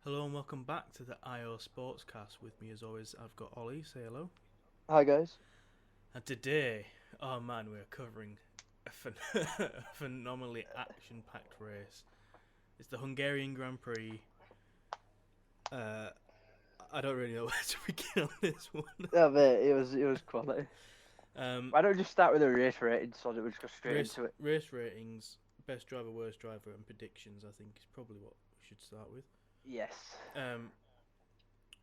Hello and welcome back to the IO Sportscast. With me, as always, I've got Ollie. Say hello. Hi guys. And today, oh man, we're covering a phenomenally action-packed race. It's the Hungarian Grand Prix. Uh, I don't really know where to begin on this one. Yeah, mate, it was quality. Um, Why don't we just start with a race rating so that we just go straight race into it? race ratings, best driver, worst driver, and predictions. I think is probably what we should start with. Yes. Um,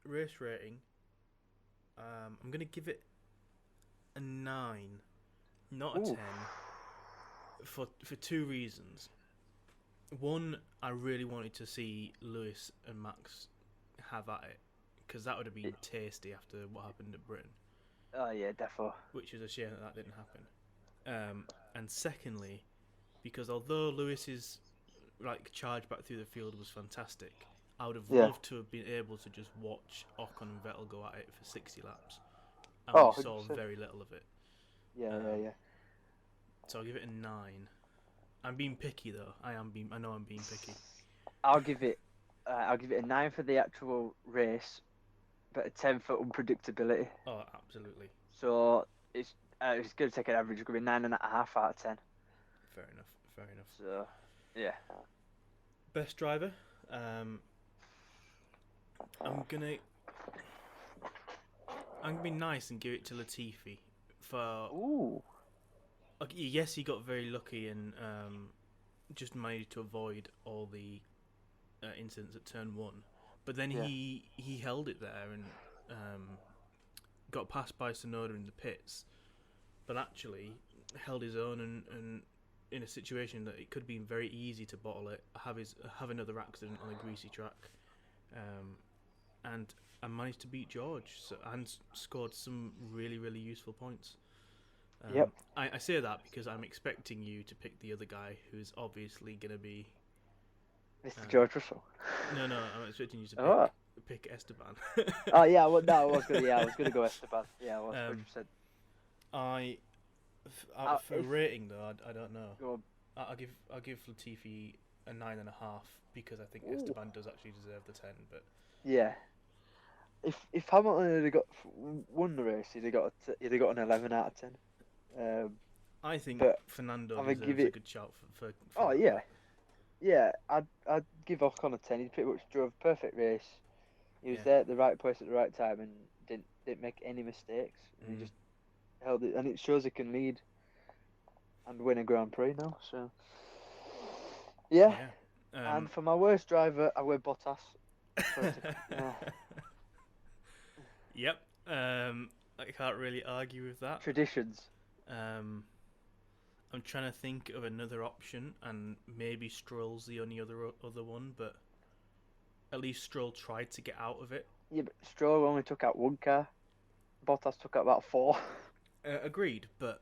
race rating. I'm gonna give it a 9, not a Ooh. 10. For two reasons. One, I really wanted to see Lewis and Max have at it because that would have been tasty after what happened at Britain, Oh yeah, defo. which is a shame that didn't happen. And secondly, because although Lewis's charge back through the field was fantastic, I would have Yeah. loved to have been able to just watch Ocon and Vettel go at it for 60 laps, and Oh, we saw 100%. very little of it. Yeah, yeah, Um, yeah. so I'll give it a 9. I'm being picky though. I know I'm being picky. I'll give it. I'll give it a 9 for the actual race, but a 10 for unpredictability. Oh, absolutely. So it's going to take an average. It's going to be 9.5 out of 10. Fair enough. Fair enough. So yeah. Best driver. I'm gonna be nice and give it to Latifi for. Ooh. Okay, yes, he got very lucky and just managed to avoid all the incidents at turn one, but then Yeah. he held it there and got passed by Sonoda in the pits, but actually held his own and in a situation that it could have been very easy to bottle it, have another accident on a greasy track, and managed to beat George and scored some really useful points. Yep. I say that because I'm expecting you to pick the other guy who's obviously going to be. Mr. Uh, George Russell. no, I'm expecting you to Oh. pick Esteban. Oh yeah. Well, no, I was gonna. Yeah, I was gonna go Esteban. Yeah, I was 100%. I for If rating though, I don't know. go. I'll give Latifi a 9.5 because I think Ooh. Esteban does actually deserve the 10. But Yeah. If Hamilton had got won the race, he'd have got an 11 out of 10. I think But Fernando I'm gonna give deserves a it. good shout for Oh that. yeah, yeah. I'd give Ocon a 10. He pretty much drove a perfect race. He was Yeah. there at the right place at the right time and didn't make any mistakes. And he Mm. just held it, and it shows he can lead and win a Grand Prix now. So yeah. Yeah. And Um, for my worst driver, I went Bottas. Sorry to. yep. I can't really argue with that. Traditions. Um, I'm trying to think of another option, and maybe Stroll's the only other one, but at least Stroll tried to get out of it. Yeah, but Stroll only took out one car. Bottas took out about four. Agreed, but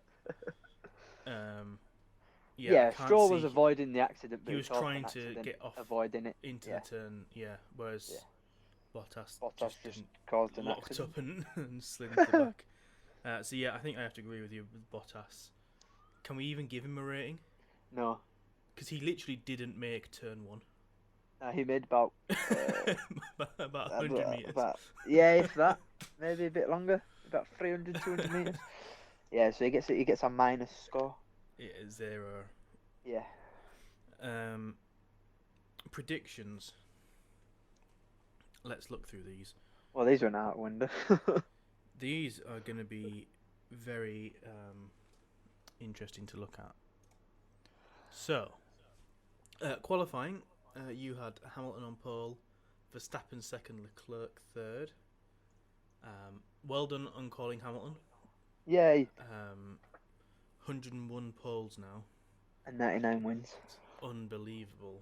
um, yeah, I Yeah, can't Stroll was see. avoiding the accident, He but he was caused an trying to accident get off avoiding it. into the Yeah, turn, yeah, yeah. whereas Bottas Bottas just just didn't caused an locked accident. up and, and slid into the back. So yeah, I think I have to agree with you with Bottas. Can we even give him a rating? No, Because he literally didn't make turn one. he made about About 100 meters. about yeah, if that, maybe a bit longer, about 300, 200 meters. Yeah, so he gets a minus score. Yeah, 0. Yeah. Um, predictions. Let's look through these. Well, these are an out window. These are going to be very interesting to look at. So, qualifying, you had Hamilton on pole, Verstappen second, Leclerc third. Well done on calling Hamilton. Yay! 101 poles now. And 99 wins. It's unbelievable.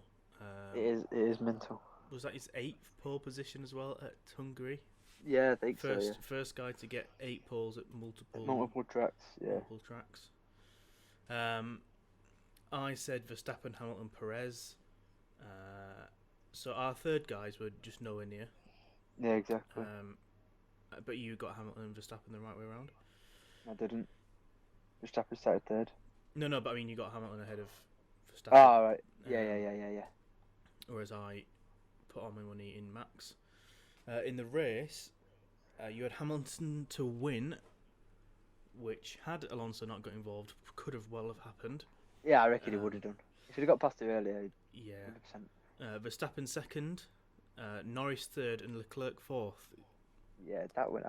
It is mental. Was that his 8th pole position as well at Hungary? Yeah, I think so. Yeah. First guy to get 8 poles at Multiple tracks. Yeah. multiple tracks. I said Verstappen, Hamilton, Perez. So our third guys were just nowhere near. Yeah, exactly. But you got Hamilton and Verstappen the right way around. I didn't. Verstappen started third. No, but I mean you got Hamilton ahead of Verstappen. Oh, right. Yeah, yeah, Um, yeah, yeah, yeah. Whereas I put all my money in Max. In the race, you had Hamilton to win, which had Alonso not got involved, could have well have happened. Yeah, I reckon he would have done. If he'd have got past it earlier, Yeah. 100%. Verstappen second, Norris third, and Leclerc fourth. Yeah, that went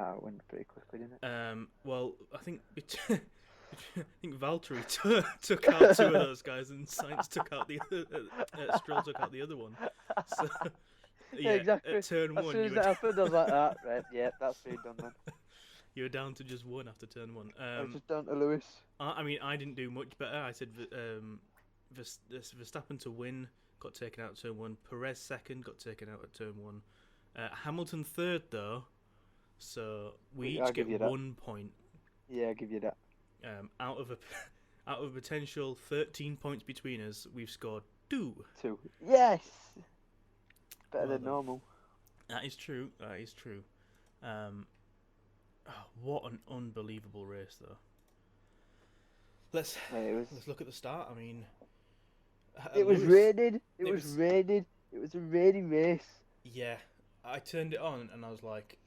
pretty quickly, didn't it? Well, I think Valtteri took out two of those guys, and Sainz took out the other. Stroll took out the other one. So, yeah, exactly. At turn As one, soon as that happened, I was like, right, yeah, that's been done then. You were down to just one after turn one. I was just down to Lewis. I mean, I didn't do much better. I said Verstappen to win, got taken out at turn one. Perez second, got taken out at turn one. Hamilton third though, so we I'll each give you get that. 1 point. Yeah, I'll give you that. Out of a potential 13 points between us, we've scored 2. 2. Yes. Better Well than done. normal. That is true. What an unbelievable race, though. Let's look at the start. I mean, it was raining. It was raining. It was a rainy race. Yeah, I turned it on and I was like,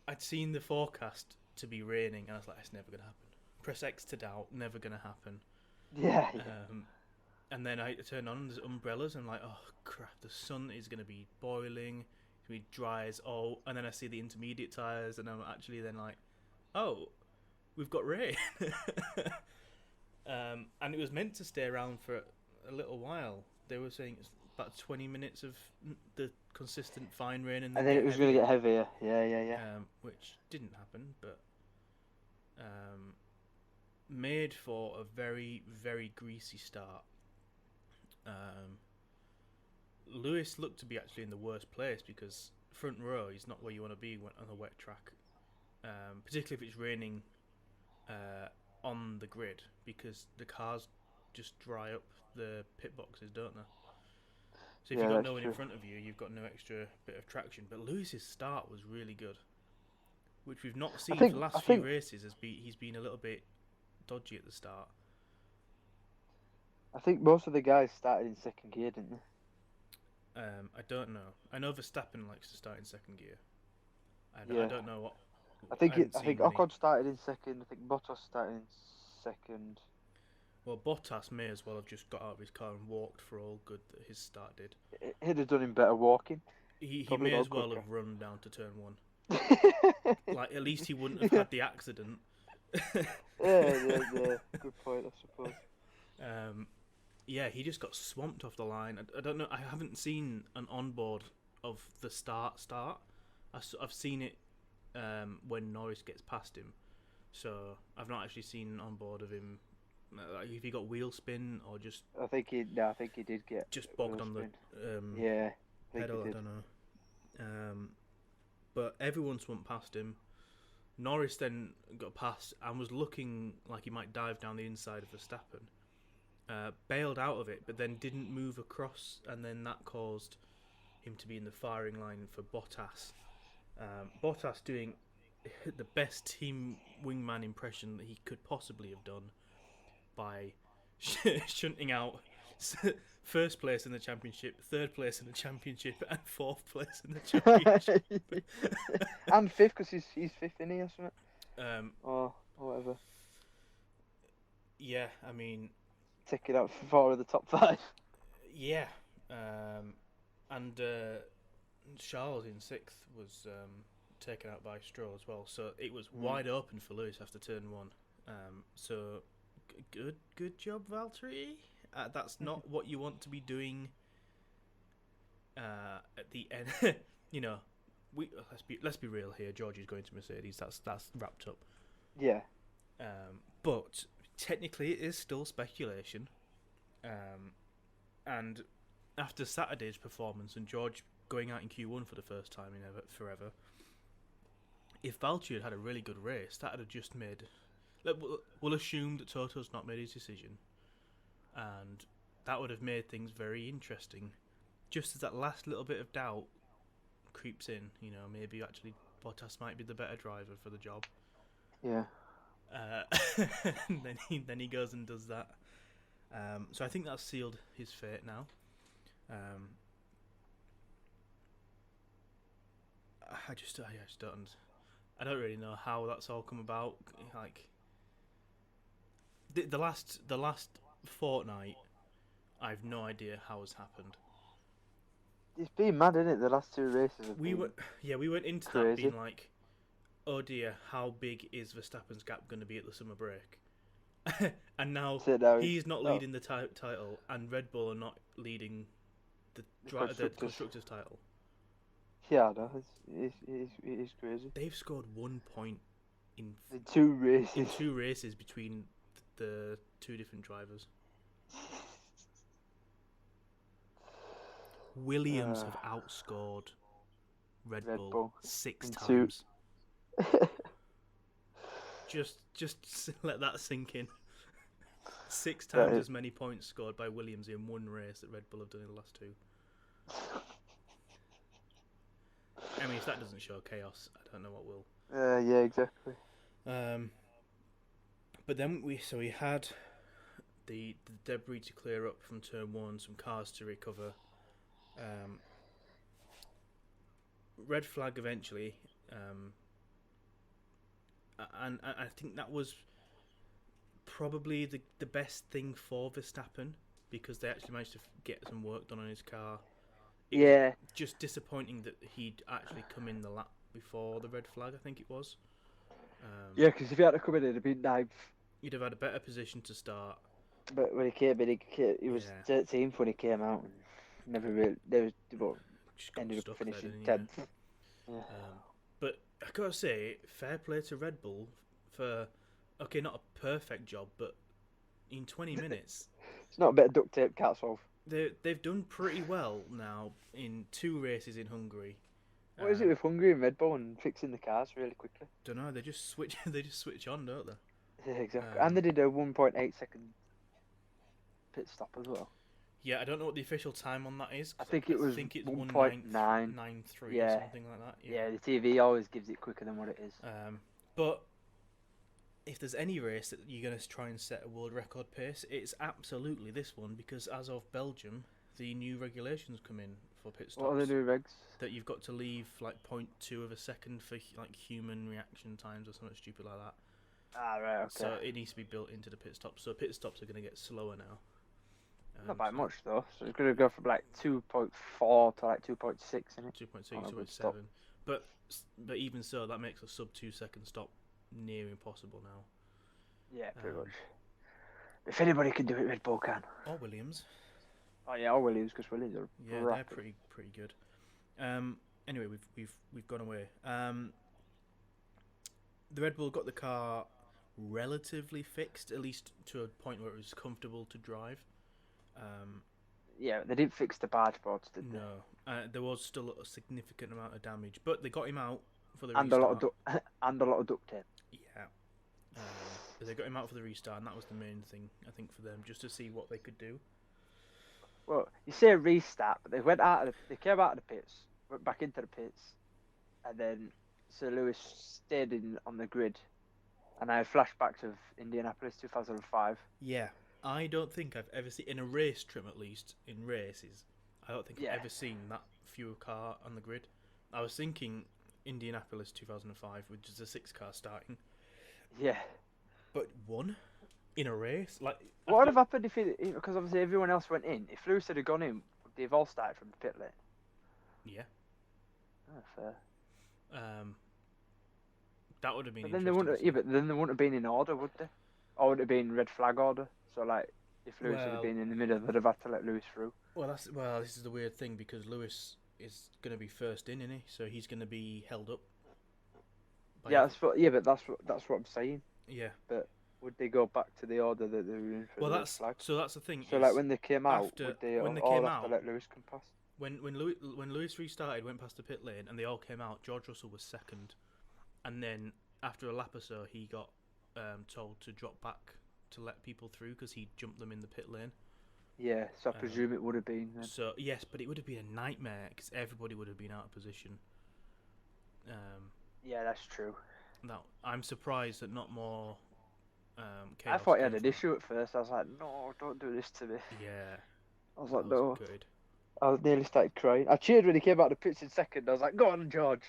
I'd seen the forecast to be raining, and I was like, it's never gonna happen. Press X to doubt, never gonna happen. Yeah. And then I turn on, there's umbrellas, and I'm like, oh crap, the sun is gonna be boiling. It's gonna be dry as all. And then I see the intermediate tires, and I'm actually then like, oh, we've got rain. And it was meant to stay around for a little while. They were saying it's about 20 minutes of the consistent fine rain, and then it was going to get heavier. Yeah. Which didn't happen, but made for a very, very greasy start. Lewis looked to be actually in the worst place because front row is not where you want to be on a wet track, particularly if it's raining on the grid, because the cars just dry up the pit boxes, don't they? So if you've got no one in front of you, you've got no extra bit of traction. But Lewis's start was really good, which we've not seen for the last few races. He's been a little bit dodgy at the start. I think most of the guys started in second gear, didn't they? I don't know. I know Verstappen likes to start in second gear. I don't know what. I think Ocon started in second. I think Bottas started in second. Well, Bottas may as well have just got out of his car and walked for all good that his start did. He'd have done him better walking. He may as well have run down to turn one. Like, at least he wouldn't have had the accident. Yeah. Good point, I suppose. Yeah, he just got swamped off the line. I don't know. I haven't seen an onboard of the start. I've seen it when Norris gets past him. So I've not actually seen an onboard of him. Like, if he got wheel spin or just. I think he did get. Just bogged on the pedal. I don't know. But everyone swamped past him. Norris then got past and was looking like he might dive down the inside of Verstappen. Bailed out of it, but then didn't move across, and then that caused him to be in the firing line for Bottas. Bottas doing the best team wingman impression that he could possibly have done by shunting out first place in the championship, third place in the championship, and fourth place in the championship. And fifth, because he's fifth, isn't he, or something? Or whatever. Yeah, I mean, taking out 4 of the top 5. Yeah, and Charles in 6th was taken out by Stroll as well. So it was wide open for Lewis after turn 1. So good job, Valtteri. That's not what you want to be doing at the end. You know, let's be real here. George is going to Mercedes. That's wrapped up. Yeah. But technically, it is still speculation. And after Saturday's performance and George going out in Q1 for the first time in forever, if Valtteri had a really good race, that would have just made. We'll assume that Toto's not made his decision, and that would have made things very interesting. Just as that last little bit of doubt creeps in, you know, maybe actually Bottas might be the better driver for the job. Yeah. Then he goes and does that. So I think that's sealed his fate now. I just don't. I don't really know how that's all come about. Like the last fortnight, I've no idea how it's happened. It's been mad, isn't it? The last two races have We been went into that crazy. being like, oh dear, how big is Verstappen's gap going to be at the summer break? And now So now he's not leading the title, and Red Bull are not leading the constructors title. Yeah, no, it's crazy. They've scored 1 point in two races. in 2 races between the 2 different drivers. Williams have outscored Red Bull 6 times. Just let that sink in. 6 times as many points scored by Williams in 1 race that Red Bull have done in the last 2. I mean, if that doesn't show chaos, I don't know what will. Yeah, exactly. But then we had the debris to clear up from turn 1, some cars to recover. Red flag eventually, and I think that was probably the best thing for Verstappen, because they actually managed to get some work done on his car. It was just disappointing that he'd actually come in the lap before the red flag, I think it was. Yeah, because if he had to come in, it'd have been 9th. He'd have had a better position to start. But when he came in, he was 13th when he came out. And never really. Ended up finishing 10th. Yeah. But I gotta say, fair play to Red Bull for, okay, not a perfect job, but in 20 minutes. It's not a bit of duct tape, cat's off. They've done pretty well now in 2 races in Hungary. What is it with Hungary and Red Bull and fixing the cars really quickly? Don't know. They just switch. They just switch on, don't they? Yeah, exactly. And they did a 1.8 second pit stop as well. Yeah, I don't know what the official time on that is. I think it's 1.993 or something like that. Yeah, the TV always gives it quicker than what it is. But if there's any race that you're going to try and set a world record pace, it's absolutely this one, because as of Belgium, the new regulations come in for pit stops. What are the new regs? That you've got to leave like 0.2 of a second for like human reaction times or something stupid like that. Ah, right, okay. So it needs to be built into the pit stops. So pit stops are going to get slower now. Not by much though. So it's going to go from like 2.4 to like 2.6, isn't it? 2.6, 2.7. But even so, that makes a sub 2 second stop near impossible now. Yeah, pretty much. If anybody can do it, Red Bull can. Or Williams. Oh yeah, or Williams, because Williams are they're pretty good. Anyway, we've gone away. The Red Bull got the car relatively fixed, at least to a point where it was comfortable to drive. Yeah, they didn't fix the barge boards, did they? No, there was still a significant amount of damage, but they got him out for the restart. And a lot of duct tape. Yeah, they got him out for the restart, and that was the main thing, I think, for them, just to see what they could do. Well, you say a restart, but they came out of the pits, went back into the pits, and then Sir Lewis stayed on the grid, and I have flashbacks of Indianapolis 2005. Yeah. I don't think I've ever seen, in a race trim at least, in races, I don't think I've ever seen that few car on the grid. I was thinking Indianapolis 2005, which is a 6 car starting. Yeah. But 1 in a race? Like, what would have happened if because obviously everyone else went in. If Lewis had gone in, they've all started from the pit lane. Yeah. Oh, fair. That would have been but then they wouldn't have been in order, would they? Or would it have been red flag order? So, like, if Lewis had been in the middle, they'd have had to let Lewis through. Well, this is the weird thing, because Lewis is going to be first in, isn't he? So he's going to be held up. But that's what I'm saying. Yeah. But would they go back to the order that they were in for the red flag? So that's the thing. So, like, when they came out, would they all have to let Lewis come past? When Lewis restarted, went past the pit lane, and they all came out, George Russell was second. And then, after a lap or so, he got told to drop back to let people through because he jumped them in the pit lane. Yeah, so I presume it would have been then. So yes, but it would have been a nightmare because everybody would have been out of position. Yeah, that's true. Now I'm surprised that not more. Chaos I thought he had an issue at first. I was like, no, don't do this to me. Yeah. I was like, no. Good. I nearly started crying. I cheered when he came out of the pits in second. I was like, go on, George.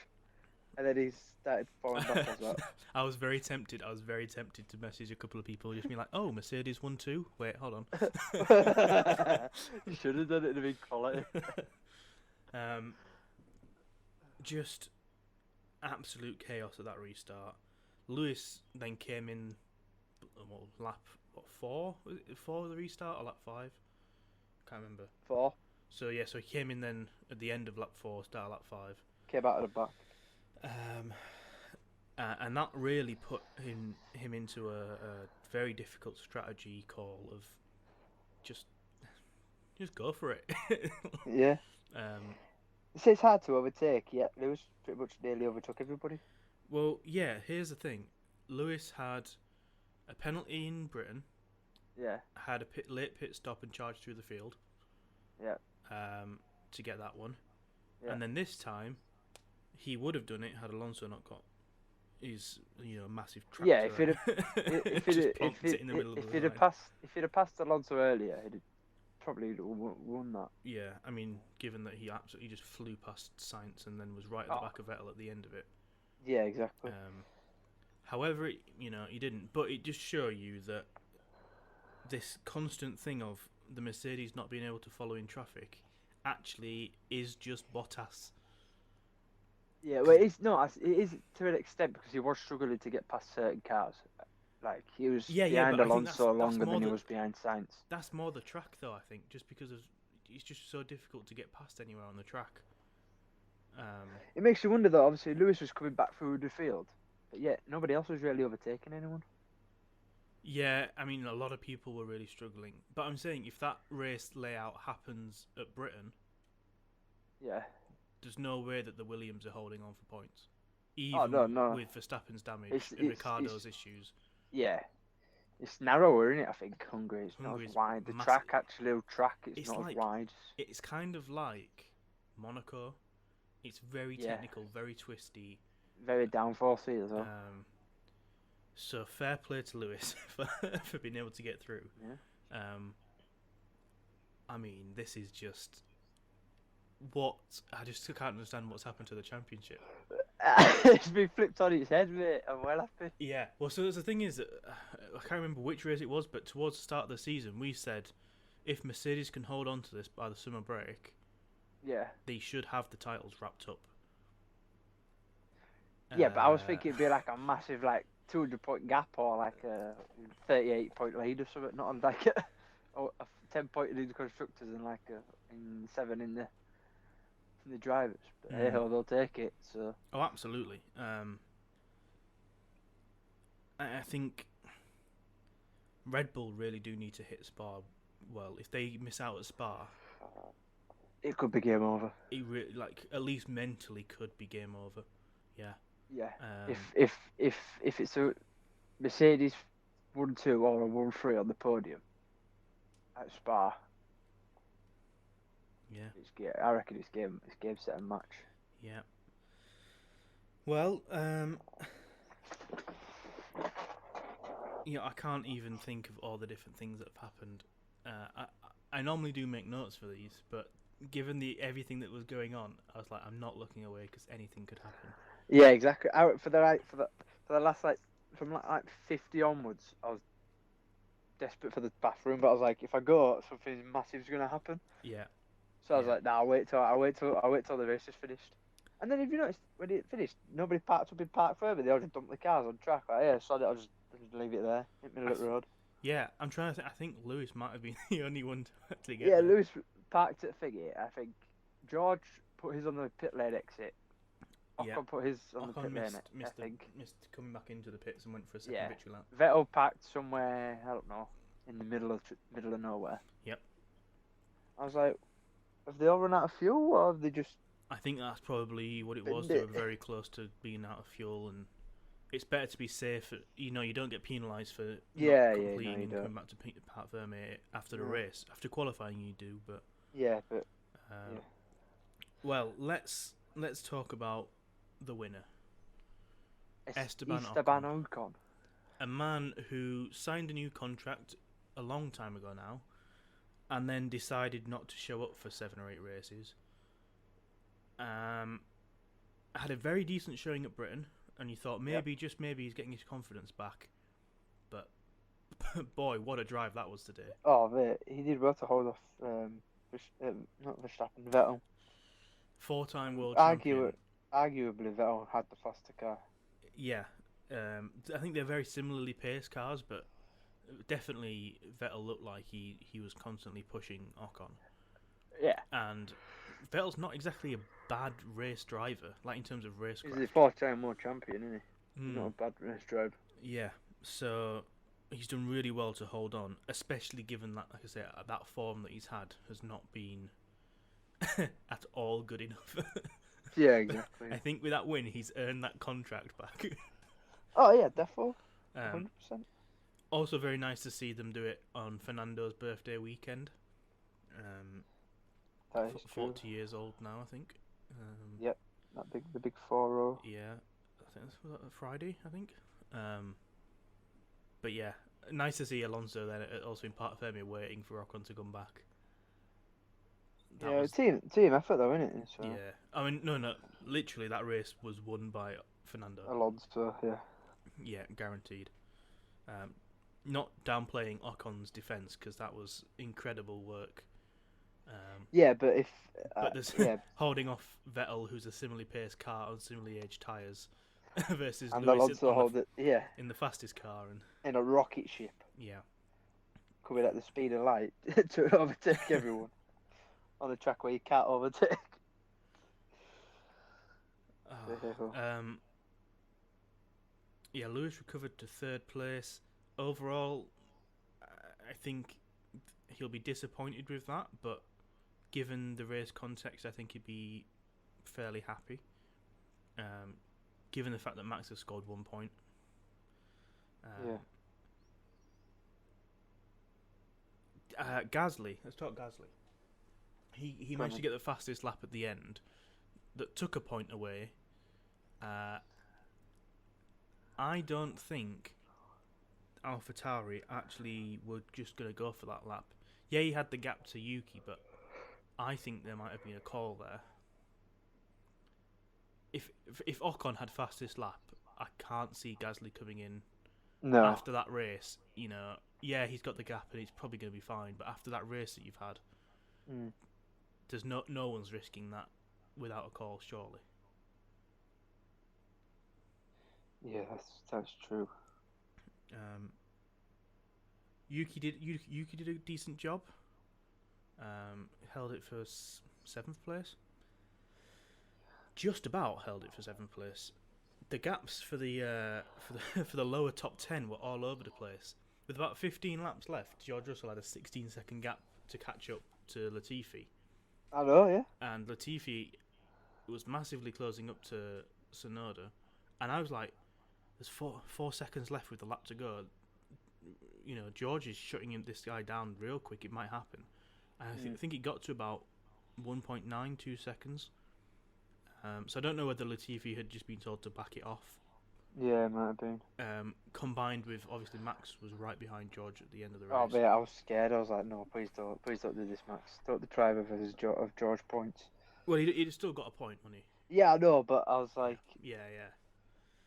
and then he started falling back as well. I was very tempted. I was very tempted to message a couple of people, just be like, "Oh, Mercedes won too." Wait, hold on. You should have done it in a big quality. Just absolute chaos at that restart. Lewis then came in, lap 4? Was it 4 of the restart or lap 5? Can't remember. 4. So yeah, so he came in then at the end of lap 4, start of lap 5. Came out of the back. And that really put him into a very difficult strategy call of just go for it. Yeah. It's hard to overtake. Yeah, Lewis pretty much nearly overtook everybody. Well, yeah. Here's the thing: Lewis had a penalty in Britain. Yeah. Had a late pit stop and charged through the field. Yeah. To get that one, yeah. And then this time, he would have done it had Alonso not got his massive tractor. Yeah, if he'd have passed Alonso earlier, he'd probably won that. Yeah, I mean, given that he absolutely just flew past Sainz and then was right at the back of Vettel at the end of it. Yeah, exactly. However, he didn't. But it just shows you that this constant thing of the Mercedes not being able to follow in traffic actually is just Bottas. Yeah, well, it's not. It is to an extent because he was struggling to get past certain cars. Like he was behind Alonso longer than he was behind Sainz. That's more the track, though. I think just because it's just so difficult to get past anywhere on the track. It makes you wonder though. Obviously, Lewis was coming back through the field, but yet nobody else was really overtaking anyone. Yeah, I mean, a lot of people were really struggling. But I'm saying if that race layout happens at Britain, yeah, there's no way that the Williams are holding on for points. No. With Verstappen's damage and Ricciardo's issues. Yeah. It's narrower, isn't it? I think Hungary. It's not as wide. The track, it's not as wide. It's kind of like Monaco. It's very technical, very twisty. Very downforcey as well. So fair play to Lewis for being able to get through. Yeah. I mean, this is just what I just can't understand what's happened to the championship. It's been flipped on its head, mate. I'm well happy. Yeah. Well, so the thing is, I can't remember which race it was, but towards the start of the season, we said if Mercedes can hold on to this by the summer break, they should have the titles wrapped up. Yeah, but I was thinking it'd be like a massive 200-point gap or like a 38-point lead or something, not like a 10-point in the constructors and 7 in the drivers. But hey, they'll take it. So. Oh, absolutely. I think Red Bull really do need to hit Spa well. If they miss out at Spa, it could be game over. It at least mentally could be game over. Yeah. Yeah. If it's a Mercedes 1-2 or a 1-3 on the podium at Spa. Yeah. I reckon it's game set and match. Yeah. Well, I can't even think of all the different things that have happened. I normally do make notes for these, but given everything that was going on, I was like, I'm not looking away because anything could happen. Yeah, exactly. For the last from 50 onwards, I was desperate for the bathroom, but I was like, if I go, something massive's gonna happen. Yeah. So I was like, nah, I'll wait till the race is finished. And then if you noticed, when it finished, nobody parked up in Park Further. They all just dumped the cars on track. Like, yeah, so I'll just leave it there in the middle of the road. Yeah, I'm trying to think. I think Lewis might have been the only one to get there. there. Lewis parked at Figgy. I think George put his on the pit lane exit. Ocon put his on the pit lane. Missed coming back into the pits and went for a second victory lap. Vettel parked somewhere, I don't know, in the middle of nowhere. Yep. I was like, have they all run out of fuel, or have they just... I think that's probably what it was. They were very close to being out of fuel, and it's better to be safe. You don't get penalised for not completing and coming back to Parc Ferme after the race. After qualifying, you do, but... Yeah, but... Well, let's talk about the winner. Esteban Ocon. A man who signed a new contract a long time ago now, and then decided not to show up for 7 or 8 races. had a very decent showing at Britain, and you thought maybe, just maybe, he's getting his confidence back. But boy, what a drive that was today. Oh, mate, he did well to hold off. Not Verstappen, Vettel. 4-time world champion. Arguably, Vettel had the faster car. Yeah, I think they're very similarly paced cars, but definitely Vettel looked like he was constantly pushing Ocon. Yeah. And Vettel's not exactly a bad race driver, like in terms of racecraft. He's a 4-time world champion, isn't he? He's not a bad race driver. Yeah, so he's done really well to hold on, especially given that, like I say, that form that he's had has not been at all good enough. Yeah, exactly. I think with that win, he's earned that contract back. Oh, yeah, definitely. 100%. Also very nice to see them do it on Fernando's birthday weekend. That is 40 true. years old now, I think. Yep, the big 4-0. Yeah, I think was that Friday, I think. But yeah, nice to see Alonso then also in part Fermi waiting for Ocon to come back. Team effort though, isn't it? So. Yeah, I mean, no, literally that race was won by Fernando. Alonso, yeah. Yeah, guaranteed. Not downplaying Ocon's defence, because that was incredible work. Yeah, but if... but there's holding off Vettel, who's a similarly paced car on similarly aged tyres, versus and Lewis Alonso in the fastest car. And in a rocket ship. Yeah. Coming at the speed of light to overtake everyone. On a track where you can't overtake. Yeah, Lewis recovered to 3rd place. Overall, I think he'll be disappointed with that, but given the race context, I think he'd be fairly happy. Given the fact that Max has scored 1 point. Gasly, let's talk Gasly. He managed to get the fastest lap at the end that took a point away. I don't think AlphaTauri actually were just going to go for that lap. Yeah, he had the gap to Yuki, but I think there might have been a call there. If Ocon had fastest lap, I can't see Gasly coming in after that race. You know, yeah, he's got the gap and he's probably going to be fine, but after that race that you've had, there's no one's risking that without a call, surely. Yeah, that's true. Yuki did a decent job. Held it for 7th place. Just about held it for 7th place. The gaps for the for the lower top 10 were all over the place. With about 15 laps left, George Russell had a 16-second gap to catch up to Latifi. I know, yeah. And Latifi was massively closing up to Tsunoda, and I was like, "There's 4 seconds left with the lap to go. You know, George is shutting this guy down real quick. It might happen." And I think it got to about 1.92 seconds. So I don't know whether Latifi had just been told to back it off. Yeah, it might have been. Combined with, obviously, Max was right behind George at the end of the race. Oh, but I was scared. I was like, no, please don't do this, Max. Don't deprive us of George points. Well, he'd still got a point, wouldn't he? Yeah, I know, but I was like... Yeah.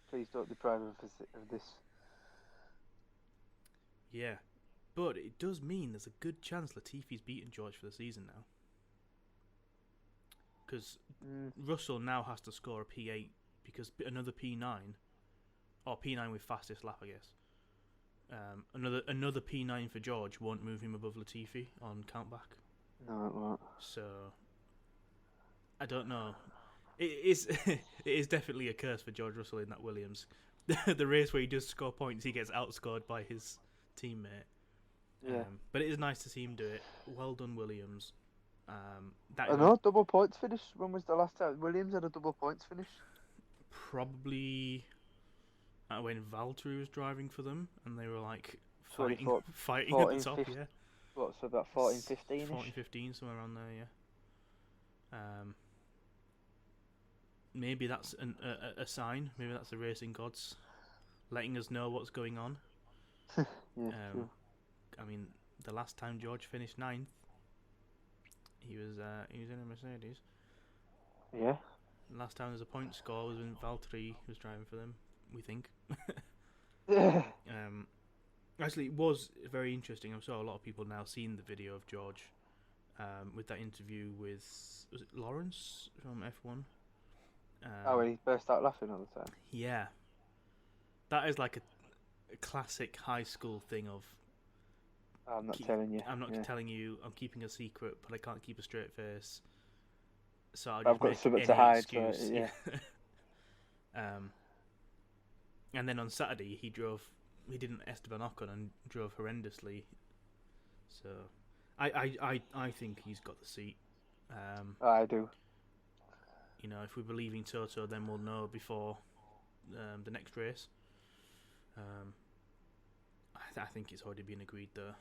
Please don't deprive us of this. Yeah. But it does mean there's a good chance Latifi's beaten George for the season now. Because Russell now has to score a P8 because another P9, or P9 with fastest lap, I guess. Another P9 for George won't move him above Latifi on countback. No, it won't. So I don't know. It is definitely a curse for George Russell in that Williams. The race where he does score points, he gets outscored by his teammate. Yeah. But it is nice to see him do it. Well done, Williams. I know, double points finish. When was the last time Williams had a double points finish? Probably when Valtteri was driving for them, and they were like fighting 14, at the top. 15, yeah. What, so about 14, 15 14, 15, somewhere around there. Yeah. Maybe that's a sign. Maybe that's the racing gods letting us know what's going on. Yeah, true. I mean, the last time George finished 9th, he was in a Mercedes. Yeah. Last time there's a point score was when Valtteri was driving for them. We think. Actually, it was very interesting. I saw a lot of people now seeing the video of George with that interview with, was it Lawrence from F1? Oh, when he burst out laughing all the time. Yeah, that is like a classic high school thing of. I'm not telling you. I'm not telling you. I'm keeping a secret, but I can't keep a straight face. So I'll I've just got make something any to hide. excuse. So, yeah. And then on Saturday he didn't Esteban Ocon and drove horrendously. So I think he's got the seat. I do. You know, if we're believing Toto, then we'll know before the next race. I think it's already been agreed though.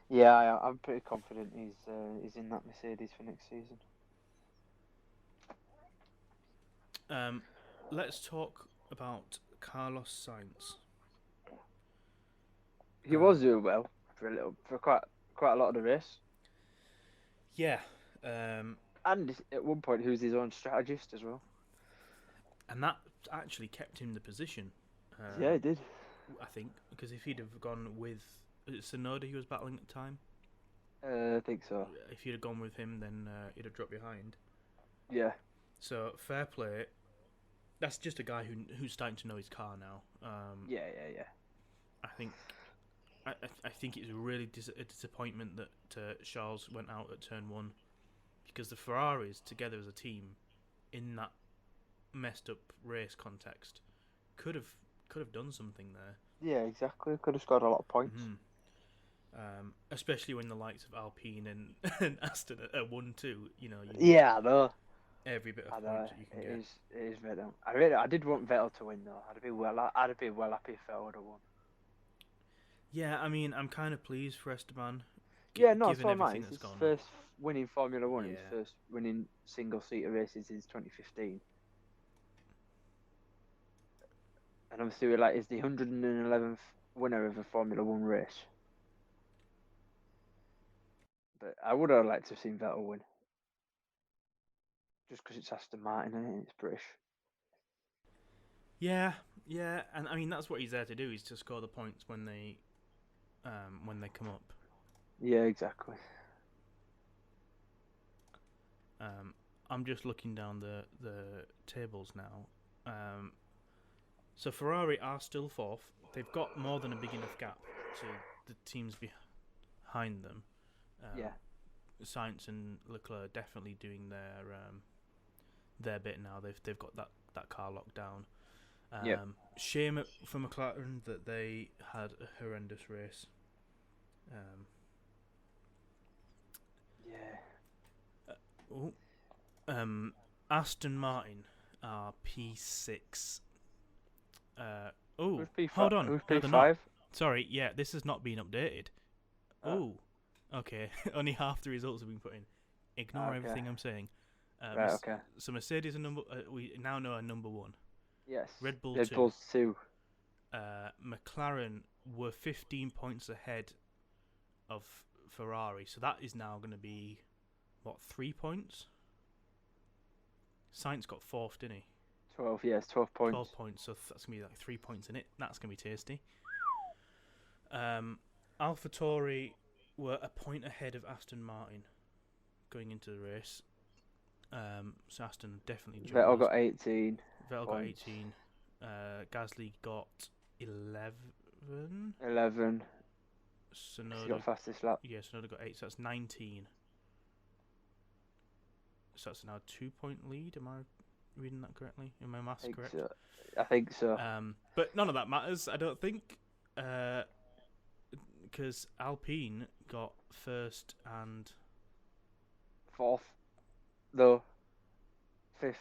Yeah, I'm pretty confident he's in that Mercedes for next season. Let's talk about Carlos Sainz. He was doing well for quite a lot of the race. Yeah. And at one point he was his own strategist as well. And that actually kept him the position. Yeah, it did. I think because if he'd have gone with Tsunoda, he was battling at the time. I think so. If he'd have gone with him, then he'd have dropped behind. Yeah. So fair play. That's just a guy who's starting to know his car now. Yeah. I think it's really a disappointment that Charles went out at turn 1, because the Ferraris together as a team in that messed up race context could have done something there. Yeah, exactly. Could have scored a lot of points. Mm-hmm. Especially when the likes of Alpine and Aston are 1-2. You know. Yeah, I know. Every bit of points that you can get. It is Vettel. I did want Vettel to win though. I'd have been well happy if Vettel would have won. Yeah, I mean, I'm kind of pleased for Esteban. It's given all everything nice. that's His gone. first winning Formula One. Yeah. His first winning single-seater races since 2015. And obviously, is the 111th winner of a Formula One race. But I would have liked to have seen Vettel win. Just because it's Aston Martin and it's British. Yeah, and I mean that's what he's there to do, is to score the points when they come up. Yeah, exactly. I'm just looking down the tables now. So Ferrari are still 4th. They've got more than a big enough gap to the teams behind them. Yeah. Sainz and Leclerc definitely doing their bit now. They've got that car locked down. Shame for McLaren that they had a horrendous race. Aston Martin are P6. Hold on. Who's No, they're P5? not. Sorry, yeah, this has not been updated. Okay. Only half the results have been put in. Ignore everything I'm saying. Right, okay. So Mercedes are we now know are number 1. Yes. Red Bull Red 2. Bull's 2. McLaren were 15 points ahead of Ferrari, so that is now going to be 3 points? Sainz got 4th, didn't he? 12, yes, 12 points. 12 points, so that's going to be 3 points in it. That's going to be tasty. AlphaTauri were a point ahead of Aston Martin going into the race. So Aston definitely jumped. Vettel got 18. Vettel got 18. Gasly got 11. 11. Tsunoda He got fastest lap. Yeah, Tsunoda got 8, so that's 19. So that's now a 2-point lead. Am I reading that correctly? Am my maths correct? So. I think so. But none of that matters, I don't think. Because Alpine got 1st and 4th. No. 5th.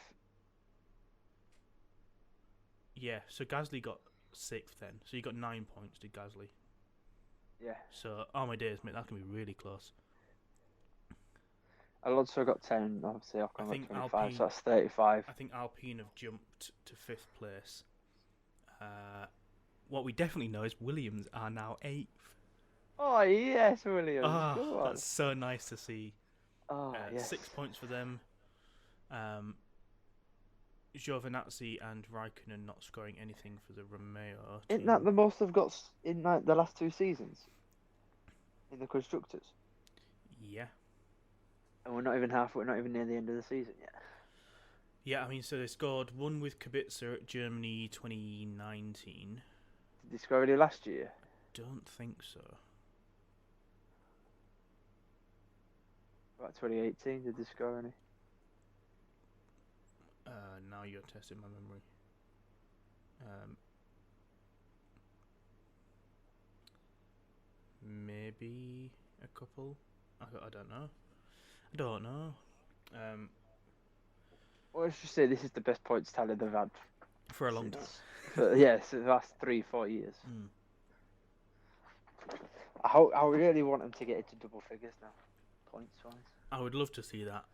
Yeah, so Gasly got 6th then. So you got 9 points, did Gasly? Yeah. So, oh my days, mate, that's going to be really close. Alonso got 10, obviously Ocon got 25, Alpine, so that's 35. I think Alpine have jumped to 5th place. What we definitely know is Williams are now 8th. Oh, yes, Williams. Oh, that's so nice to see. Oh, yes. 6 points for them. Giovinazzi and Raikkonen not scoring anything for the Romeo team. Isn't that the most they've got in like the last 2 seasons in the constructors? Yeah. And we're not even half. We're not even near the end of the season yet. Yeah, I mean, so they scored one with Kubica at Germany 2019. Did they score any last year? Don't think so. About 2018, did they score any? Now you're testing my memory. Maybe a couple. I don't know. I don't know. Well, let's just say this is the best points tally they've had For a long time. since the last 3-4 years. Mm. I really want them to get into double figures now, points wise. I would love to see that.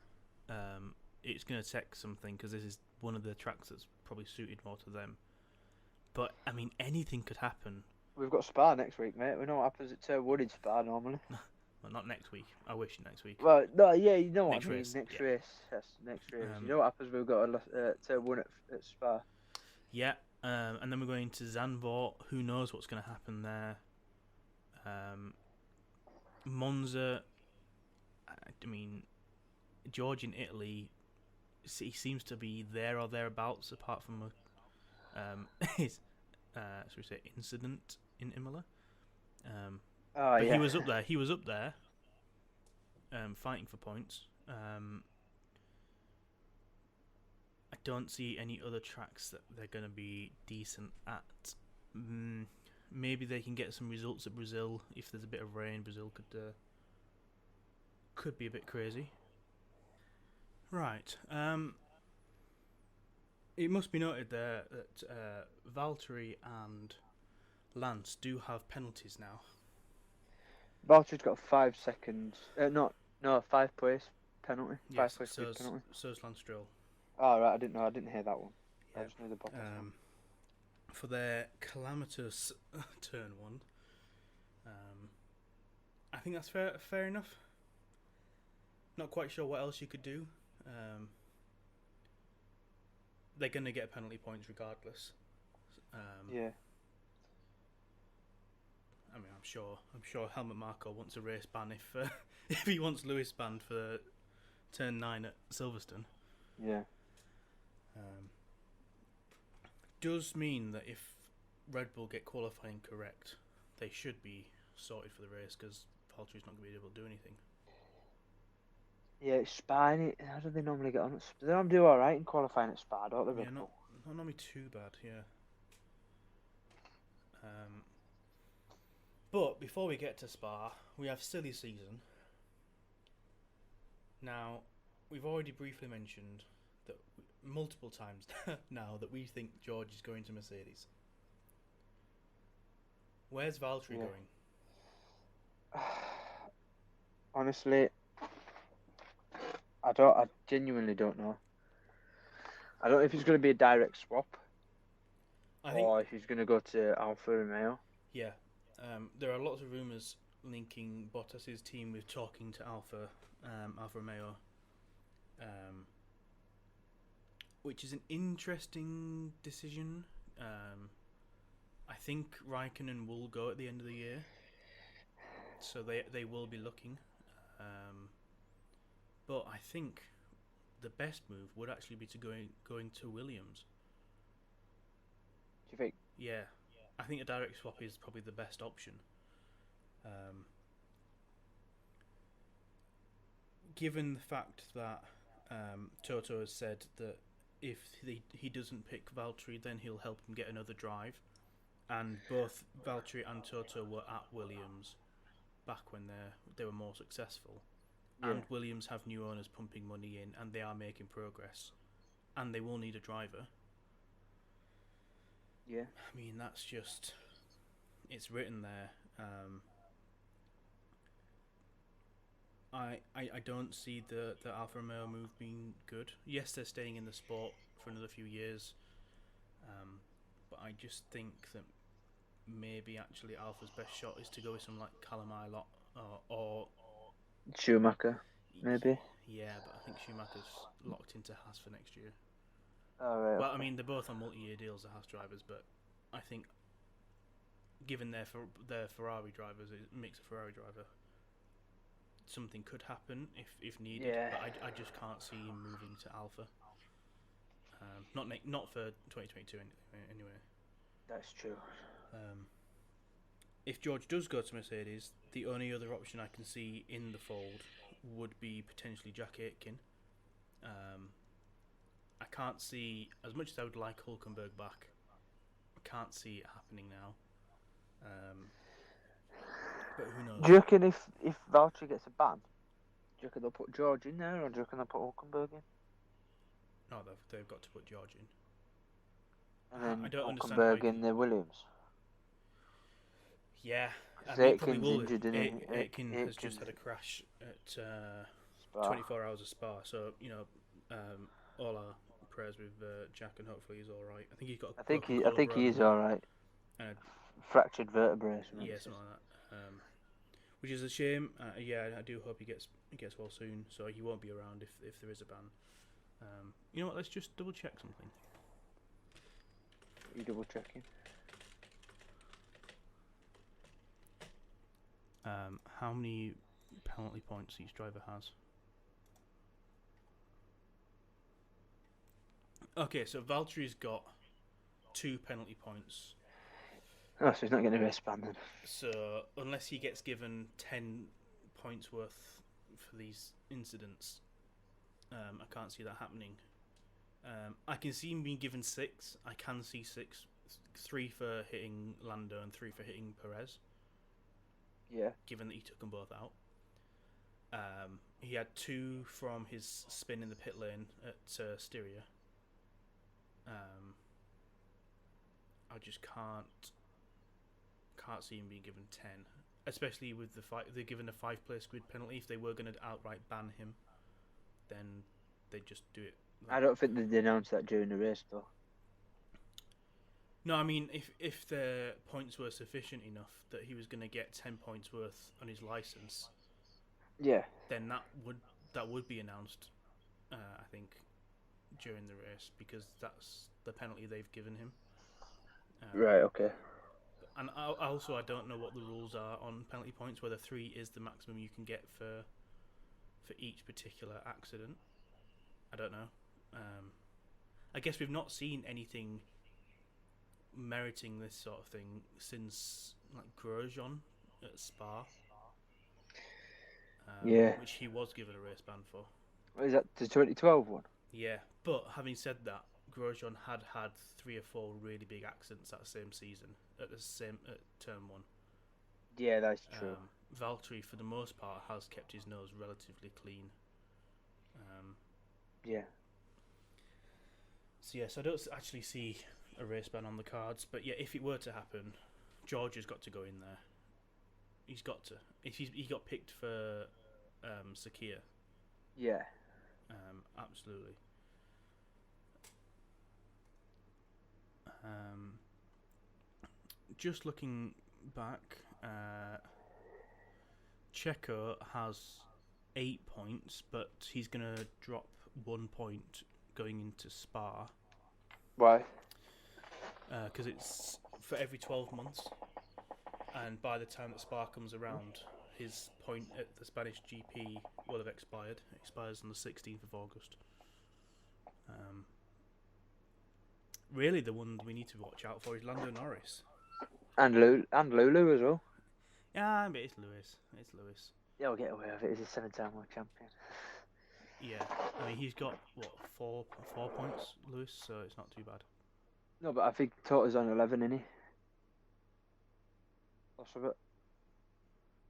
It's going to take something because this is one of the tracks that's probably suited more to them. But I mean, anything could happen. We've got Spa next week, mate. We know what happens at Turn 1 in Spa normally. Well, not next week. I wish next week. Well, no, yeah, you know what Next I mean. race, Next yeah. race, yes, next race. You know what happens? We've got a Turn 1 at Spa. Yeah, and then we're going to Zandvoort. Who knows what's going to happen there? Monza. I mean, George in Italy. He seems to be there or thereabouts, apart from his should we say incident in Imola. But yeah. he was up there. He was up there, fighting for points. I don't see any other tracks that they're going to be decent at. Maybe they can get some results at Brazil. If there's a bit of rain, Brazil could be a bit crazy. Right. It must be noted there that Valtteri and Lance do have penalties now. Valtteri's got 5 seconds. 5 place penalty. Yes, 5 place grid penalty. so's Lance Stroll. Oh, right, I didn't know. I didn't hear that one. Yeah. I just knew the Bottas one. For their calamitous turn 1. I think that's fair enough. Not quite sure what else you could do. They're going to get penalty points regardless. Yeah. I mean, I'm sure Helmut Marko wants a race ban if he wants Lewis banned for turn 9 at Silverstone. Yeah. Does mean that if Red Bull get qualifying correct, they should be sorted for the race because Valtteri's not going to be able to do anything. Yeah, it's Spa. How do they normally get on? They normally do all right in qualifying at Spa, don't they? Yeah, not normally too bad. Yeah. But before we get to Spa, we have silly season. Now, we've already briefly mentioned that multiple times now that we think George is going to Mercedes. Where's Valtteri going? Honestly, I genuinely don't know. I don't know if it's going to be a direct swap or if he's going to go to Alfa Romeo. Yeah, there are lots of rumours linking Bottas's team with talking to Alfa Romeo, which is an interesting decision. I think Raikkonen will go at the end of the year, so they will be looking. But I think the best move would actually be to going to Williams. Do you think? Yeah, I think a direct swap is probably the best option. Given the fact that Toto has said that if he doesn't pick Valtteri, then he'll help him get another drive, and both Valtteri and Toto were at Williams back when they were more successful. Yeah. And Williams have new owners pumping money in, and they are making progress, and they will need a driver. Yeah. I mean, that's just... It's written there. I don't see the Alfa Romeo move being good. Yes, they're staying in the sport for another few years, but I just think that maybe actually Alfa's best shot is to go with someone like Callum Ilott or Schumacher, maybe. Yeah, but I think Schumacher's locked into Haas for next year. Oh, right, Well, I okay. mean, they're both on multi-year deals, the Haas drivers, but I think given their Ferrari drivers, it makes a Ferrari driver, something could happen if needed. Yeah, But I just can't see him moving to Alpha. Not for 2022 anyway. that's true. Um, if George does go to Mercedes, the only other option I can see in the fold would be potentially Jack Aitken. I can't see, as much as I would like Hulkenberg back, I can't see it happening now. But who knows? Do you reckon if Valtteri gets a ban, do you reckon they'll put George in there, or do you reckon they'll put Hulkenberg in? No, they've got to put George in. And I then don't understand how. Hulkenberg in the Williams? Yeah, I Because mean, probably Aitken's will. injured, isn't he? Aitken has just Aitken's had a crash at Spa. 24 hours of Spa, so all our prayers with Jack, and hopefully he's all right. I think he's got a broken I think he is collarbone all right. and Fractured vertebrae. yeah, something like that. Which is a shame. Yeah, I do hope he gets well soon, so he won't be around if there is a ban. You know what? Let's just double check something. You double checking? How many penalty points each driver has? Okay, so Valtteri's got 2 penalty points. Oh, so he's not getting a race ban then. So unless he gets given 10 points worth for these incidents, I can't see that happening. I can see him being given 6. I can see 6. 3 for hitting Lando and 3 for hitting Perez. Yeah. Given that he took them both out. He had 2 from his spin in the pit lane at Styria. I just can't see him being given 10, especially with they're given a 5-place grid penalty. If they were going to outright ban him, then they'd just do it. I don't think they'd announce that during the race though. No, I mean if the points were sufficient enough that he was going to get 10 points worth on his license, Yeah. then that would be announced. I think during the race, because that's the penalty they've given him. Right. Okay. And also, I don't know what the rules are on penalty points. Whether 3 is the maximum you can get for each particular accident, I don't know. I guess we've not seen anything meriting this sort of thing since like Grosjean at Spa. Yeah. Which he was given a race ban for. What is that, the 2012 one? Yeah, but having said that, Grosjean had 3 or 4 really big accidents that same season at turn 1. Yeah, that's true. Valtteri, for the most part, has kept his nose relatively clean. Yeah. So yes, I don't actually see a race ban on the cards, but yeah, if it were to happen, George has got to go in there. He's got to. If he got picked for Sakia. Yeah. Absolutely. Just looking back, Checo has 8 points, but he's going to drop 1 point going into Spa. Why? Because it's for every 12 months, and by the time that Spa comes around, his point at the Spanish GP will have expired. It expires on the 16th of August. Really, the one we need to watch out for is Lando Norris. And Lulu as well. Yeah, but it's Lewis. Yeah, we'll get away with it. He's a 7-time world champion. Yeah, I mean he's got what 4 points, Lewis, so it's not too bad. No, but I think Toto's on 11, isn't he? Lost a bit.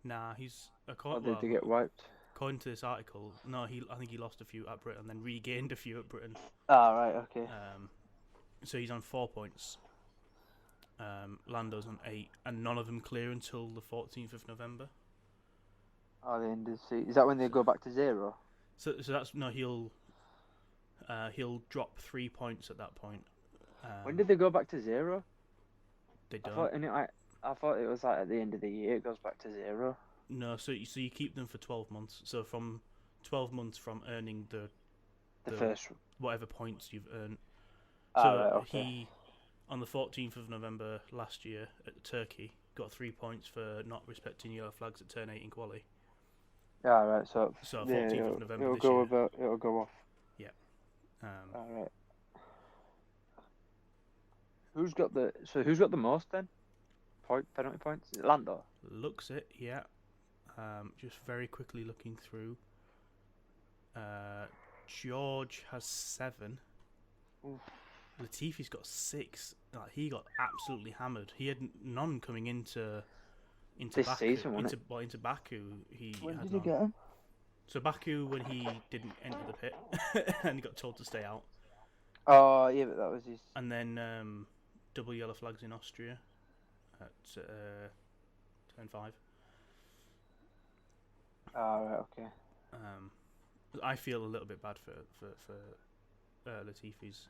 Nah, he's Or did they get wiped? according to this article. No, I think he lost a few at Britain and then regained a few at Britain. Ah, right, okay. So he's on 4 points. Lando's on 8, and none of them clear until the 14th of November. Oh, the end of the season. Is that when they go back to 0? So that's no. He'll drop 3 points at that point. When did they go back to 0? They don't. I thought it was like at the end of the year it goes back to 0. No, so you keep them for 12 months. So from 12 months from earning the first one. whatever points you've earned. Ah, So right, okay. he, on the 14th of November last year at Turkey, got 3 points for not respecting yellow flags at turn 8 in quali. Yeah, right. So, So yeah, 14th of November it'll this go year. about. It'll go off. Yeah. All right. Who's got the most then? Penalty points? Is it Lando? Looks it, yeah. Just very quickly looking through. George has 7. Oof. Latifi's got 6. Like, he got absolutely hammered. He had none coming into This Baku. season, wasn't it? Into Baku, he When had did he none. get him? So Baku, when he didn't enter the pit and he got told to stay out, Oh, yeah, but that was his. and then double yellow flags in Austria at turn 5. Oh, right, okay. I feel a little bit bad for Latifi's.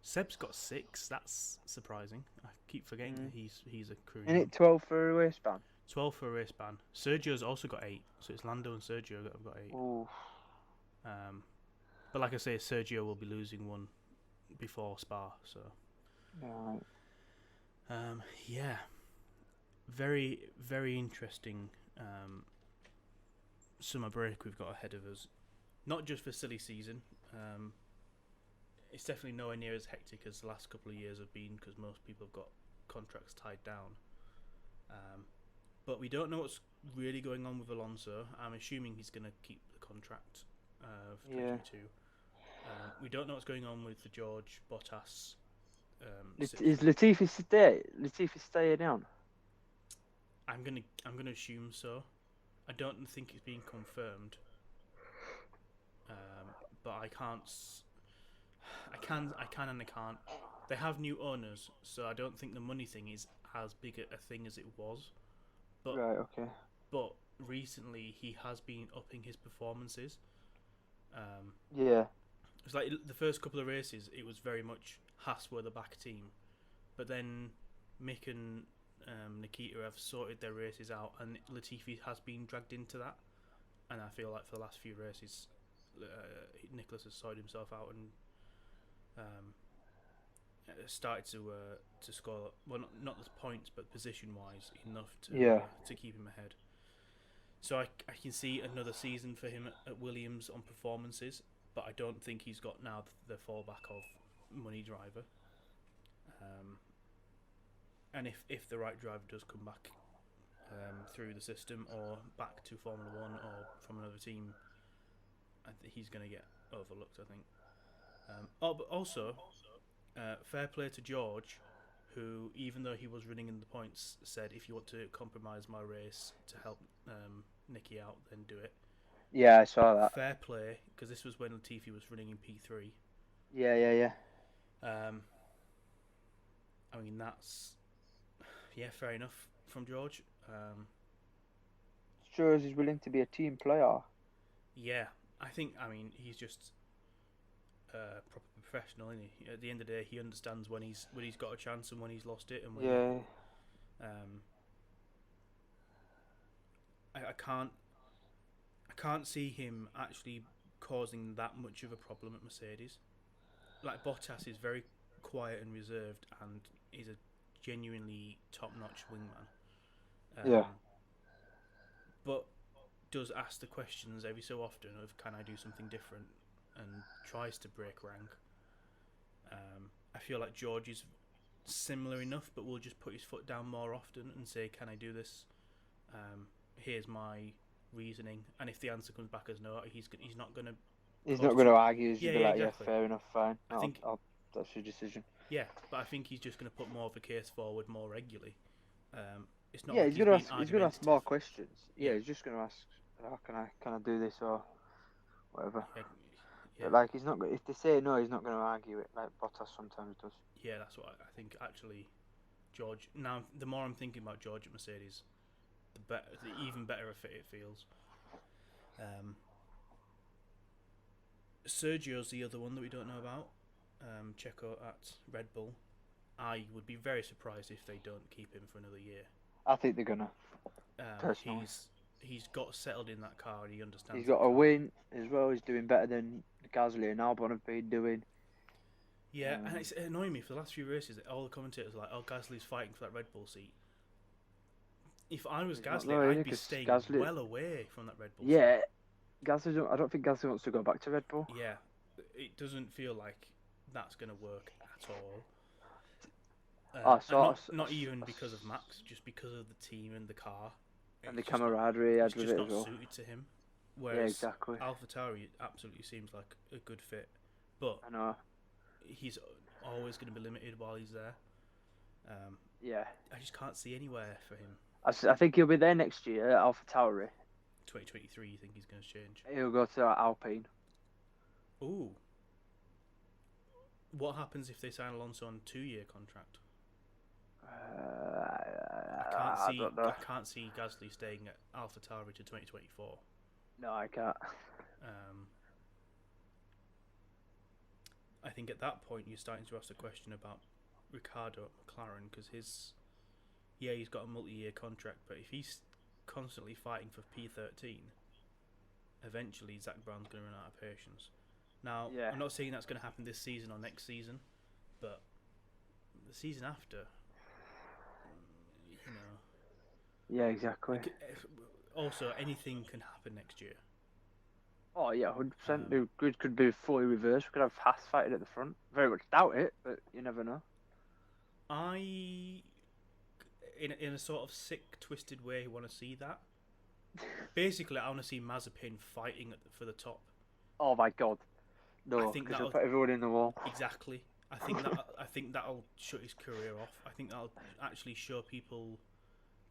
Seb's got 6. That's surprising. I keep forgetting that he's a crew. Isn't it 12 for a race ban? 12 for a race ban. Sergio's also got 8, so it's Lando and Sergio that have got 8. Ooh. But like I say, Sergio will be losing one before Spa, so yeah, very very interesting summer break we've got ahead of us. Not just for silly season. It's definitely nowhere near as hectic as the last couple of years have been because most people have got contracts tied down. But we don't know what's really going on with Alonso. I'm assuming he's going to keep the contract for 2022. We don't know what's going on with the George Bottas. Is Latifi staying on? I'm gonna assume so. I don't think it's being confirmed. But I can and I can't. They have new owners, so I don't think the money thing is as big a thing as it was. But Right, okay. But recently he has been upping his performances. Yeah. It's like the first couple of races, it was very much Haas were the back team, but then Mick and Nikita have sorted their races out, and Latifi has been dragged into that. And I feel like for the last few races, Nicholas has sorted himself out and started to score. Well, not the points, but position wise enough to keep him ahead. So I can see another season for him at Williams on performances, but I don't think he's got now the fallback of money driver. And if the right driver does come back through the system or back to Formula 1 or from another team, I think he's going to get overlooked, I think. But also, fair play to George, who, even though he was running in the points, said, if you want to compromise my race to help Nicky out, then do it. Yeah, I saw that. Fair play, because this was when Latifi was running in P3. Yeah. I mean, that's... Yeah, fair enough from George. Shows he's willing to be a team player. Yeah, I mean, he's just proper professional, isn't he? At the end of the day, he understands when he's got a chance and when he's lost it, and when I can't see him actually causing that much of a problem at Mercedes. Like, Bottas is very quiet and reserved, and is a genuinely top-notch wingman. But does ask the questions every so often of, can I do something different, and tries to break rank. I feel like George is similar enough, but will just put his foot down more often and say, can I do this? Here's my reasoning, and if the answer comes back as no, he's not going to... He's not going to argue. He's Yeah, be like, exactly. Yeah, fair enough, fine. I think that's your decision. Yeah, but I think he's just going to put more of a case forward more regularly. It's not. Yeah, like he's going to ask more questions. Yeah, he's just going to ask, can I do this or whatever. Yeah. But like, he's not. If they say no, he's not going to argue it like Bottas sometimes does. Yeah, that's what I think. Actually, George. Now, the more I'm thinking about George at Mercedes, the even better it feels. Sergio's the other one that we don't know about. Checo at Red Bull. I would be very surprised if they don't keep him for another year. I think they're gonna. Personally, he's got settled in that car and he understands. He's got that a car. win as well. He's doing better than Gasly and Albon have been doing. Yeah, and it's annoying me for the last few races. All the commentators are like, "Oh, Gasly's fighting for that Red Bull seat." If I was Gasly, I'd be staying well away from that Red Bull seat. Yeah, Gasly. I don't think Gasly wants to go back to Red Bull. Yeah, it doesn't feel like that's going to work at all. Not even because of Max, just because of the team and the car. And the camaraderie it's just not suited to him. Whereas yeah, exactly. AlphaTauri absolutely seems like a good fit, but I know he's always going to be limited while he's there. Yeah, I just can't see anywhere for him. I think he'll be there next year at AlphaTauri. 2023, you think he's going to change? He'll go to Alpine. Ooh. What happens if they sign Alonso on a 2-year contract? I can't see Gasly staying at AlphaTauri to 2024. No, I can't. I think at that point you're starting to ask the question about Ricciardo at McLaren, because he's got a multi-year contract, but if he's constantly fighting for P13, eventually Zach Brown's going to run out of patience. Now, I'm not saying that's going to happen this season or next season, but the season after, Yeah, exactly. Also, anything can happen next year. Oh yeah, 100%. The grid could be fully reversed. We could have Haas fighting at the front. Very much doubt it, but you never know. In a sort of sick, twisted way, want to see that. Basically, I want to see Mazepin fighting for the top. Oh my god, no! Because he'll put everyone in the wall. Exactly. I think that'll shut his career off. I think that'll actually show people,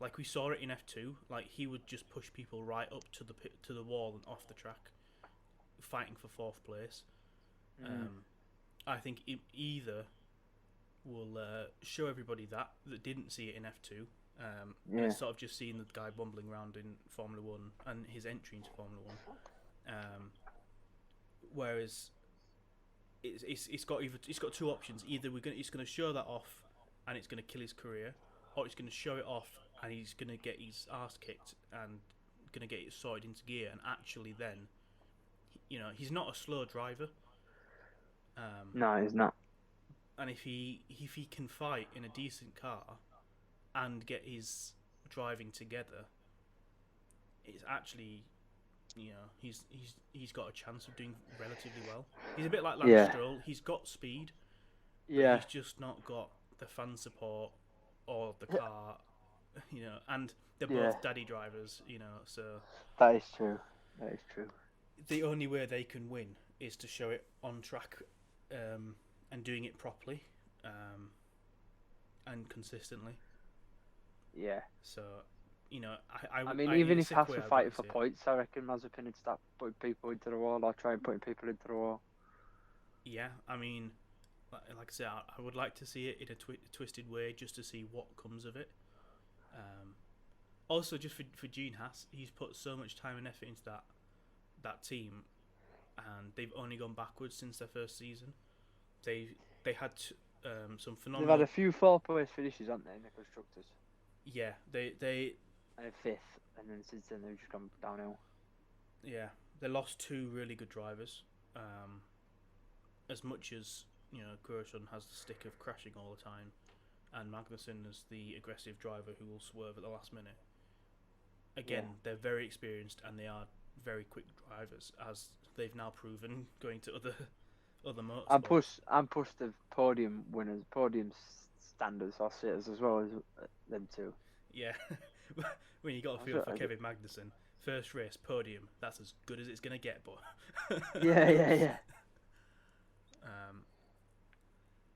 like we saw it in F2. Like he would just push people right up to the wall and off the track, fighting for 4th place. I think either will show everybody that didn't see it in F2. And sort of just seeing the guy bumbling around in Formula 1 and his entry into Formula 1. Whereas it's got 2 options. Either it's going to show that off and it's going to kill his career, or it's going to show it off and he's going to get his arse kicked and going to get it sorted into gear. And actually, then, he's not a slow driver. No, he's not. And if he can fight in a decent car and get his driving together, it's actually, he's got a chance of doing relatively well. He's a bit like Lance Stroll. He's got speed, but he's just not got the fan support or the car, and they're both daddy drivers, so... That is true. The only way they can win is to show it on track and doing it properly and consistently. Yeah. So, I mean, even if Haas were fighting for points, I reckon Mazepin would start putting people into the wall or try and putting people into the wall. Yeah, I mean, like I said, I would like to see it in a twisted way just to see what comes of it. Also, just for Gene Haas, he's put so much time and effort into that team, and they've only gone backwards since their first season. They had some phenomenal... They've had a few 4th-place finishes, haven't they, in the constructors? Yeah, they and a 5th, and then since then they've just gone downhill. Yeah, they lost 2 really good drivers. As much as Grosjean has the stick of crashing all the time, and Magnussen is the aggressive driver who will swerve at the last minute. Again, they're very experienced and they are very quick drivers, as they've now proven going to other motorsports. And push the podium winners, podium standards, I'll say it as well as them too. Yeah, when you got a feel for Kevin Magnussen, first race podium, that's as good as it's gonna get. But yeah.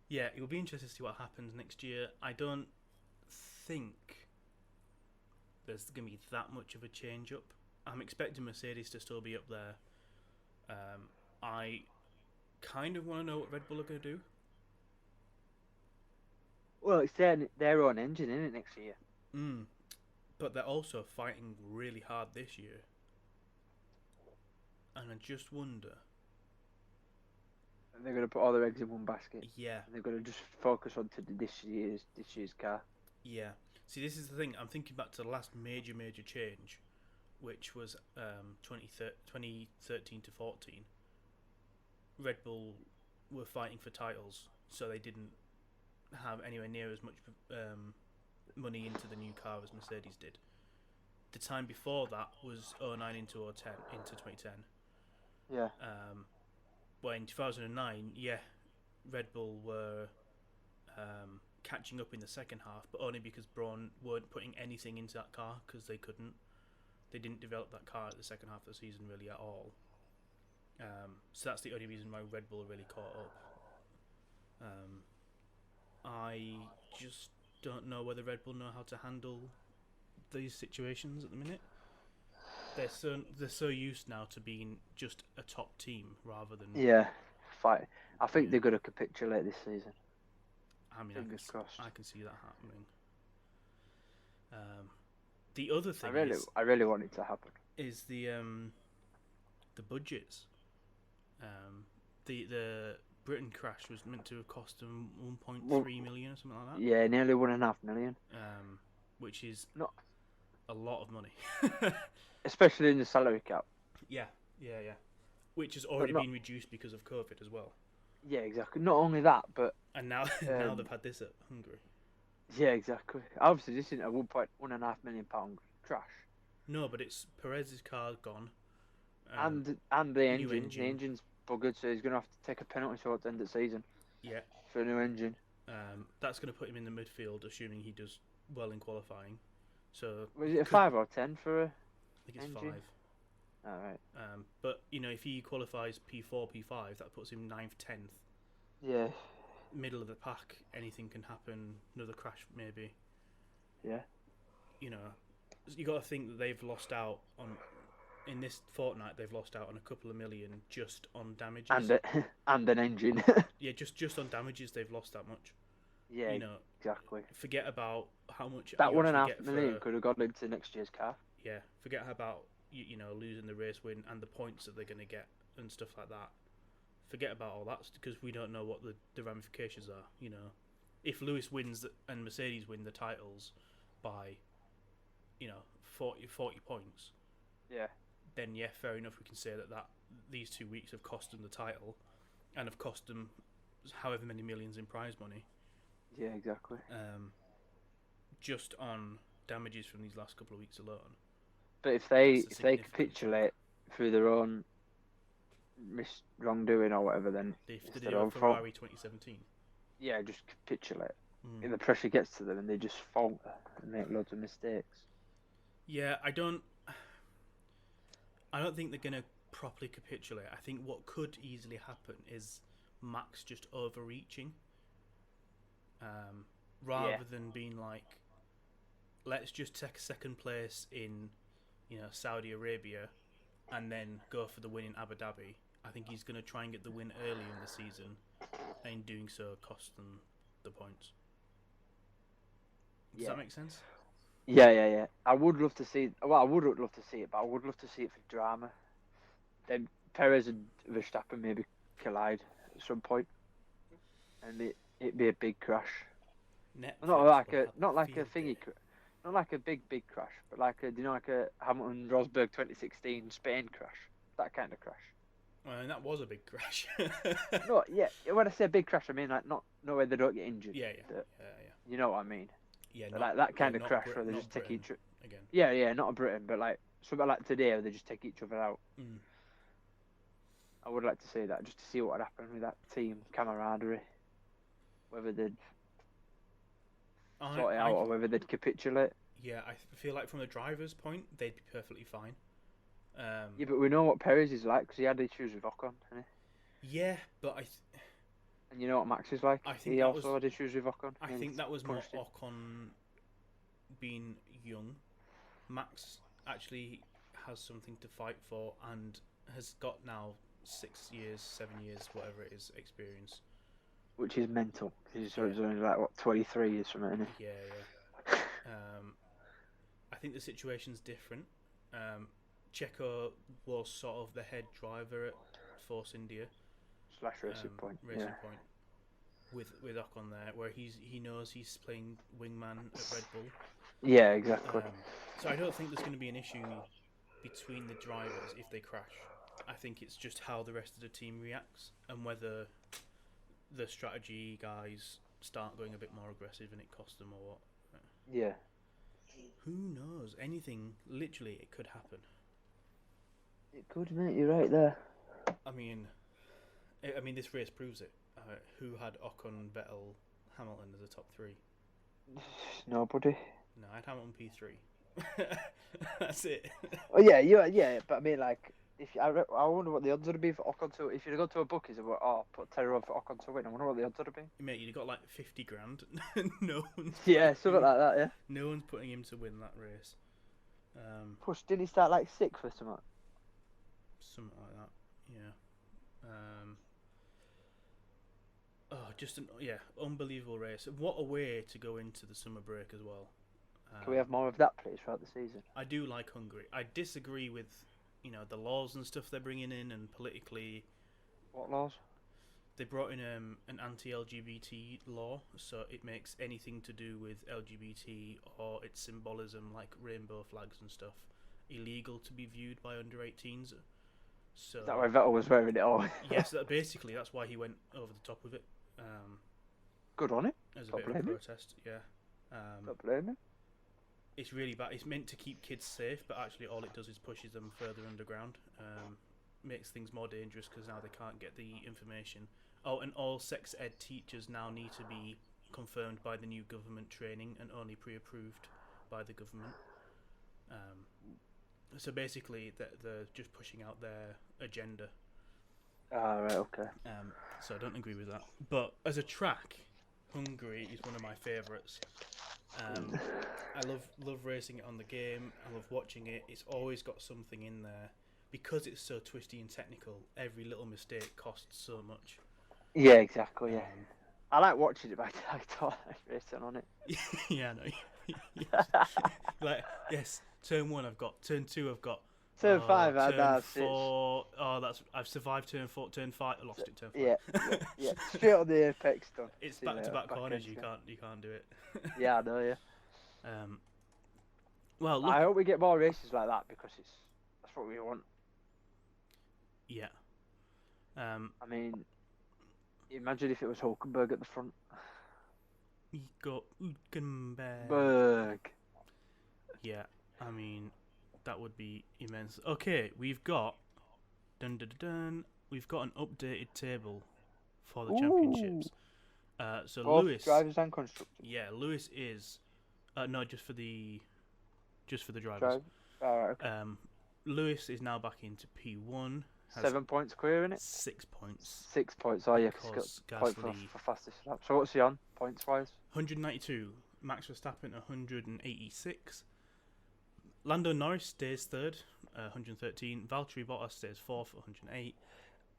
Yeah, it will be interesting to see what happens next year. I don't think there's going to be that much of a change up. I'm expecting Mercedes to still be up there. I kind of want to know what Red Bull are going to do. Well, it's their own engine, isn't it, next year? But they're also fighting really hard this year. And I just wonder... They're going to put all their eggs in one basket. Yeah. And they're going to just focus on this year's car. Yeah. See, this is the thing. I'm thinking back to the last major change which was 2013 to 14, Red Bull were fighting for titles, so they didn't have anywhere near as much money into the new car as Mercedes did. The time before that was 09 into 2010. Yeah. Well, in 2009, Red Bull were catching up in the second half, but only because Braun weren't putting anything into that car because they couldn't. They didn't develop that car at the second half of the season really at all. So that's the only reason why Red Bull really caught up. I just don't know whether Red Bull know how to handle these situations at the minute. They're so used now to being just a top team rather than fight. I think they're going to capitulate this season. I mean, Fingers crossed. I can see that happening. The other thing I really want it to happen. Is the budgets. The Britain crash was meant to have cost them 1.3 million or something like that. Yeah, nearly 1.5 million. Which is not a lot of money, especially in the salary cap. Yeah. Which has already been reduced because of COVID as well. Yeah, exactly. Not only that, but now they've had this at Hungary. Yeah, exactly. Obviously, this isn't a £1.5 million crash. No, but it's Perez's car gone. And the engine. The engine's buggered, so he's going to have to take a penalty towards the end of the season. Yeah. For a new engine. That's going to put him in the midfield, assuming he does well in qualifying. So was it a 5 or 10 for a I think it's engine? 5. All right. But, if he qualifies P4, P5, that puts him 9th, 10th. Yeah. Middle of the pack, anything can happen. Another crash, maybe. Yeah. You got to think that they've lost out on... In this fortnight, they've lost out on a couple of million just on damages. And an engine. Yeah, just on damages, they've lost that much. Yeah, exactly. Forget about how much... That 1.5 million could have gone into next year's car. Yeah, forget about, losing the race win and the points that they're going to get and stuff like that. Forget about all that because we don't know what the ramifications are. If Lewis wins and Mercedes win the titles by 40 points, then fair enough, we can say that these 2 weeks have cost them the title and have cost them however many millions in prize money. Yeah, exactly. Just on damages from these last couple of weeks alone. But if they capitulate through their own wrongdoing or whatever, then they did it on Ferrari 2017. Yeah, just capitulate. If the pressure gets to them and they just falter and make loads of mistakes. Yeah, I don't think they're gonna properly capitulate. I think what could easily happen is Max just overreaching, rather than being like, let's just take second place in Saudi Arabia and then go for the win in Abu Dhabi. I think he's going to try and get the win early in the season, and in doing so cost them the points. Does that make sense? Yeah. I would love to see. Well, I would love to see it, but I would love to see it for drama. Then Perez and Verstappen maybe collide at some point, and it'd be a big crash. Not like a thingy, not like a big crash, but like a Hamilton Rosberg 2016 Spain crash, that kind of crash. Well, and that was a big crash. No, yeah. When I say big crash, I mean like not where they don't get injured. Yeah. You know what I mean? Yeah, like that kind of crash where they just take each other. Again. Yeah, not a Britain, but like something like today where they just take each other out. I would like to see that, just to see what would happen with that team camaraderie. Whether they'd sort it out or whether they'd capitulate. Yeah, I feel like from the driver's point, they'd be perfectly fine. Yeah, but we know what Perez is like because he had issues with Ocon, didn't he? Yeah, but and you know what Max is like? I think he also had issues with Ocon. I think that was more Ocon being young. Max actually has something to fight for and has got now 6 years, 7 years, whatever it is, experience. Which is mental. He's only like 23 years from it, isn't he? Yeah. I think the situation's different. Checo was sort of the head driver at Force India / Racing Point. With Ocon there, where he knows he's playing wingman at Red Bull. Yeah, exactly. So I don't think there's going to be an issue between the drivers if they crash. I think it's just how the rest of the team reacts and whether the strategy guys start going a bit more aggressive and it costs them or what. Yeah. Who knows? Anything, literally, it could happen. It could, mate. You're right there. I mean, this race proves it. Who had Ocon, Vettel, Hamilton as a top three? Nobody. No, I had Hamilton P3. That's it. Oh yeah, but I mean, like, I wonder what the odds would be for Ocon to. If you'd go to a bookies and put Terry on for Ocon to win, I wonder what the odds would be. Mate, you'd got like 50 grand. No one's Something like that. Yeah. No one's putting him to win that race. Push, didn't he start like 6th or something? Something like that. Yeah. Just an unbelievable race. What a way to go into the summer break as well. Can we have more of that, please, throughout the season? I do like Hungary. I disagree with, the laws and stuff they're bringing in, and politically. What laws? They brought in an anti-LGBT law, so it makes anything to do with LGBT or its symbolism, like rainbow flags and stuff, illegal to be viewed by under 18s. So Is that why Vettel was wearing it all? Yes, that's why he went over the top of it. Good on it. As a bit of a protest, yeah. Don't blame him. It's really bad. It's meant to keep kids safe, but actually all it does is pushes them further underground. Makes things more dangerous because now they can't get the information. Oh, and all sex ed teachers now need to be confirmed by the new government training and only pre-approved by the government. So basically, they're just pushing out their agenda. Right, okay. So I don't agree with that. But as a track, Hungary is one of my favourites. I love racing it on the game. I love watching it. It's always got something in there. Because it's so twisty and technical, every little mistake costs so much. Yeah, exactly, yeah. I like watching it, but I don't like racing on it. Yeah, I know. Like, yes, turn 1 I've got, turn 2 I've got. Turn 5, turn 4. I've survived turn 4, turn 5. I lost it. Turn 5. Yeah. Straight on the apex done. It's back-to-back corners. You can't do it. Yeah, I know. Yeah. Well, look, I hope we get more races like that because that's what we want. Yeah. I mean, imagine if it was Hulkenberg at the front. You got Hulkenberg. Berg. Yeah, I mean, that would be immense. Okay, we've got we've got an updated table for the championships. So Both Lewis, drivers and constructors. Yeah, Lewis is no, just for the drivers. Alright, okay. Lewis is now back into P1. 7 points clear in it. 6 points. 6 points. Oh yeah, because point for fastest lap. So what's he on points wise? 192. Max Verstappen 186. Lando Norris stays third, 113. Valtteri Bottas stays fourth, 108.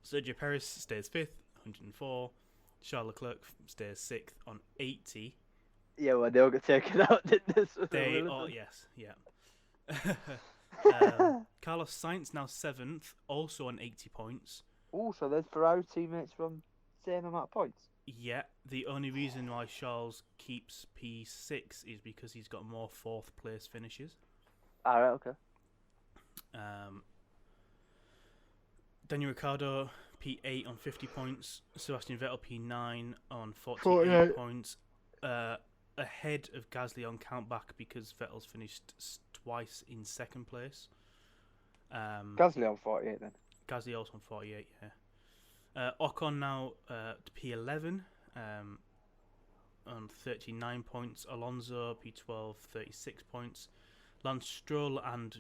Sergio Perez stays fifth, 104. Charles Leclerc stays sixth on 80. Yeah, well, they all got taken out, didn't they? Yes, yeah. Carlos Sainz now 7th, also on 80 points. Oh, so there's Ferrari teammates from same amount of points. Yeah, the only reason why Charles keeps P6 is because he's got more 4th place finishes. Alright, okay. Daniel Ricciardo P8 on 50 points. Sebastian Vettel P9 on 48 points. Ahead of Gasly on countback because Vettel's finished twice in 2nd place. Gasly on 48 then. Gasly also on 48, yeah. Ocon now P11 on 39 points. Alonso P12, 36 points. Lance Stroll and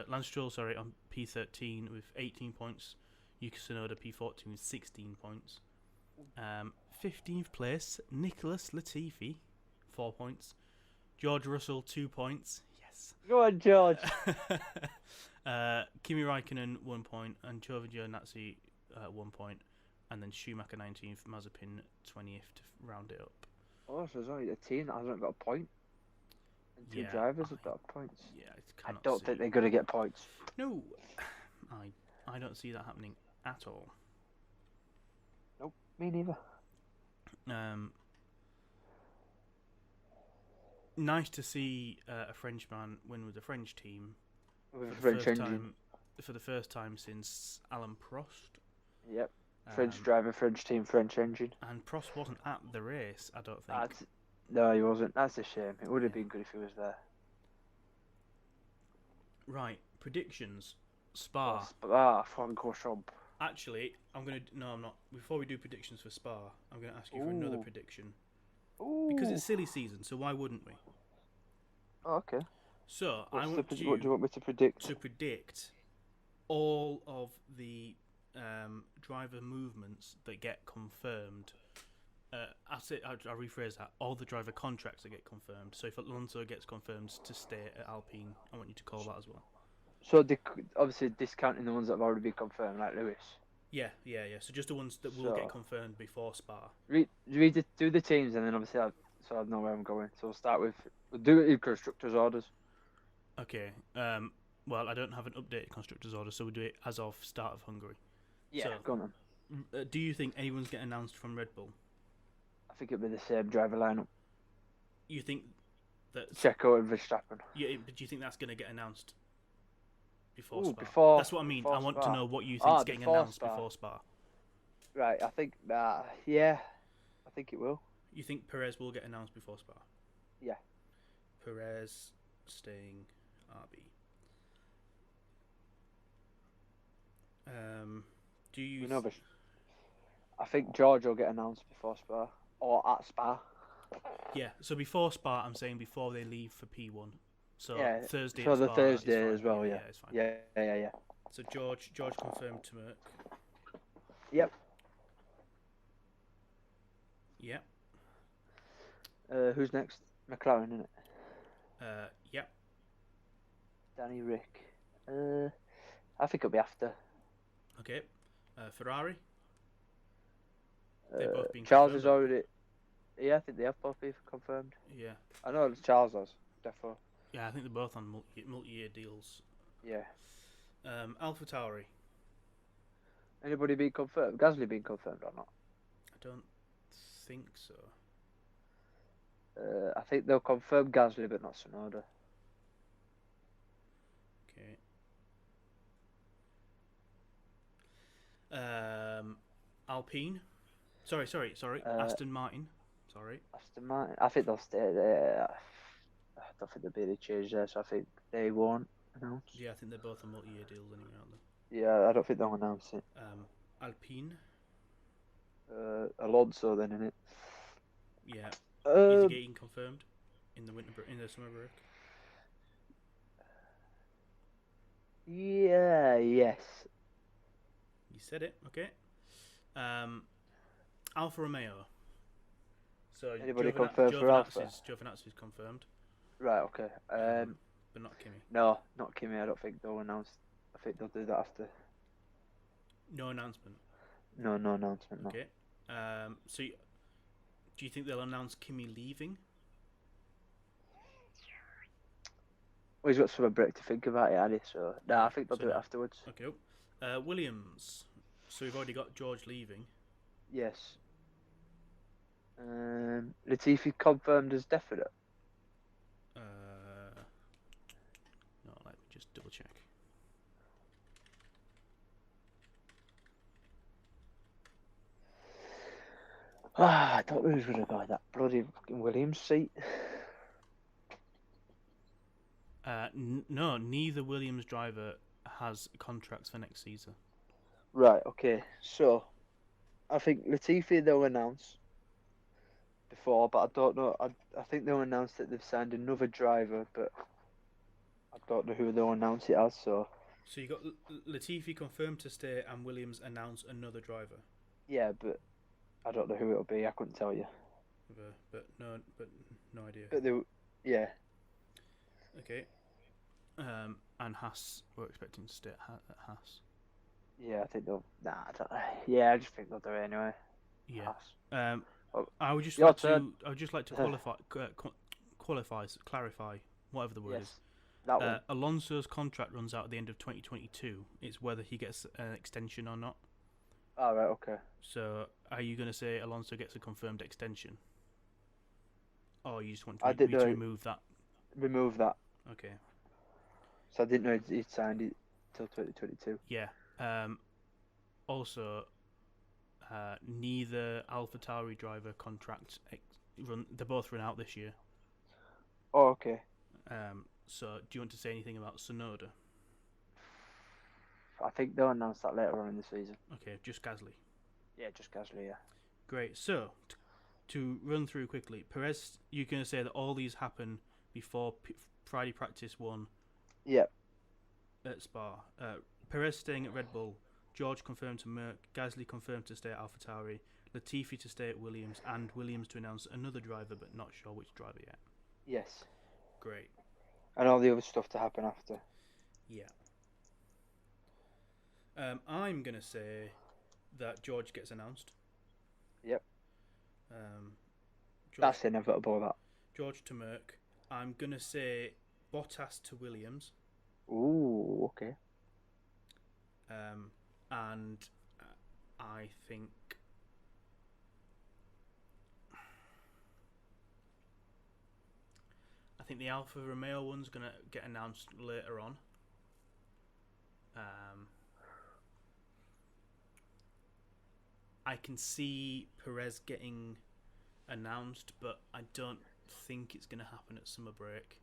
Lance Stroll, on P13 with 18 points. Yuki Tsunoda P14 with 16 points. 15th place, Nicholas Latifi, 4 points. George Russell, 2 points. Yes. Go on, George. Kimi Raikkonen, 1 point. And Giovinazzi, 1 point. And then Schumacher, 19th. Mazepin, 20th to round it up. Oh, so there's only a team that hasn't got a point. And two drivers have got points. Yeah, I don't think they're going to get points. No. I don't see that happening at all. Nope, me neither. Nice to see a Frenchman win with a French team. with for a the French first engine. time. For the first time since Alan Prost. Yep. French Um, driver, French team, French engine. and Prost wasn't at the race, I don't think. No, he wasn't. That's a shame. It would have Yeah. been good if he was there. Right, predictions. Spa. Francorchamps. Actually, I'm not. Before we do predictions for Spa, I'm gonna ask you for another Ooh. prediction because Ooh. it's silly season. So why wouldn't we? Oh, okay. So I What want do you you want me to predict? to predict all of the driver movements that get confirmed. I'll rephrase that. All the driver contracts that get confirmed. So if Alonso gets confirmed to stay at Alpine, I want you to call that as well. So obviously discounting the ones that have already been confirmed, like Lewis. Yeah. So just the ones that will get So confirmed before Spa. do the teams, and then obviously I know where I'm going. So we'll do it in constructors orders. Okay. Well, I don't have an updated constructors order, so we'll do it as of start of Hungary. Yeah, So, go on then. do you think anyone's getting announced from Red Bull? I think it'll be the same driver lineup. You think that? Checo and Verstappen. Yeah, but do you think that's going to get announced before Ooh, Spa? That's what I mean. before I want to Spa. know what you think's getting Before announced Spa. before Spa. Right, I think yeah, I think it will. You think Perez will get announced before Spa? Yeah. Perez staying RB. Do you? I think George will get announced before Spa or at Spa. Yeah. So before Spa, I'm saying before they leave for P1. So Yeah. Thursday. So at the Spa Thursday is as well. Yeah, Yeah. it's fine. Yeah. So George confirmed to Merck. Yep. Yep. Who's next? McLaren, isn't it? Yep. Danny Rick. I think it'll be after. Okay. Ferrari. They've both been Charles confirmed, is already. Yeah, I think they have both been confirmed. Yeah. I know Charles has. Definitely. Yeah, I think they're both on multi-year deals. Yeah. AlphaTauri. Anybody been confirmed? Gasly been confirmed or not? I don't think so. I think they'll confirm Gasly, but not Tsunoda. Okay. Alpine. Sorry. Aston Martin. Sorry. Aston Martin. I think they'll stay there. I don't think there'll be any change there, so I think they won't announce. Yeah, I think they're both on multi-year deals anyway, aren't they? Yeah, I don't think they'll announce it. Alpine. Alonso then, innit? Yeah. Is he getting confirmed in the summer break? Yeah. Yes. You said it. Okay. Alfa Romeo. So Anybody confirmed for Alfa? Giovinazzi's confirmed. Right. Okay. But not Kimi. No, not Kimi. I don't think they'll announce. I think they'll do that after. No announcement. No announcement. No. Okay. So, do you think they'll announce Kimi leaving? Well, he's got some break to think about it, Addy. So I think they'll do it afterwards. Okay. Williams. So we've already got George leaving. Yes. Latifi confirmed as definite. No, let me just double check. I don't know who's going to buy that bloody Williams seat. No, neither Williams driver has contracts for next season. Right, okay. So, I think Latifi they'll announce before, but I don't know. I think they'll announce that they've signed another driver, but I don't know who they'll announce it as. So you got Latifi confirmed to stay and Williams announce another driver. Yeah, but I don't know who it'll be. I couldn't tell you. But no idea. But yeah. Okay. And Haas, we're expecting to stay at Haas. Yeah, I think they'll. Nah, I don't know. Yeah, I just think they'll do it anyway. Yeah. Haas. I would just like to clarify whatever the word is. That one. Alonso's contract runs out at the end of 2022. It's whether he gets an extension or not. Oh, right, okay. So, are you going to say Alonso gets a confirmed extension? Or you just want to remove that? Remove that. Okay. So I didn't know he'd signed it till 2022. Yeah. Also, neither AlphaTauri driver contracts run. They both run out this year. Oh, okay. So, do you want to say anything about Sonoda? I think they'll announce that later on in the season. Okay, just Gasly. Yeah, just Gasly, yeah. Great. So, to run through quickly, Perez, you're going to say that all these happen before Friday practice 1 Yep. at Spa. Perez staying at Red Bull. George confirmed to Merck. Gasly confirmed to stay at AlphaTauri. Latifi to stay at Williams. And Williams to announce another driver, but not sure which driver yet. Yes. Great. And all the other stuff to happen after. Yeah. I'm going to say that George gets announced. Yep. George, That's inevitable, that. George to Merck. I'm going to say Bottas to Williams. Ooh, okay. And I think the Alfa Romeo one's gonna get announced later on. I can see Perez getting announced, but I don't think it's gonna happen at summer break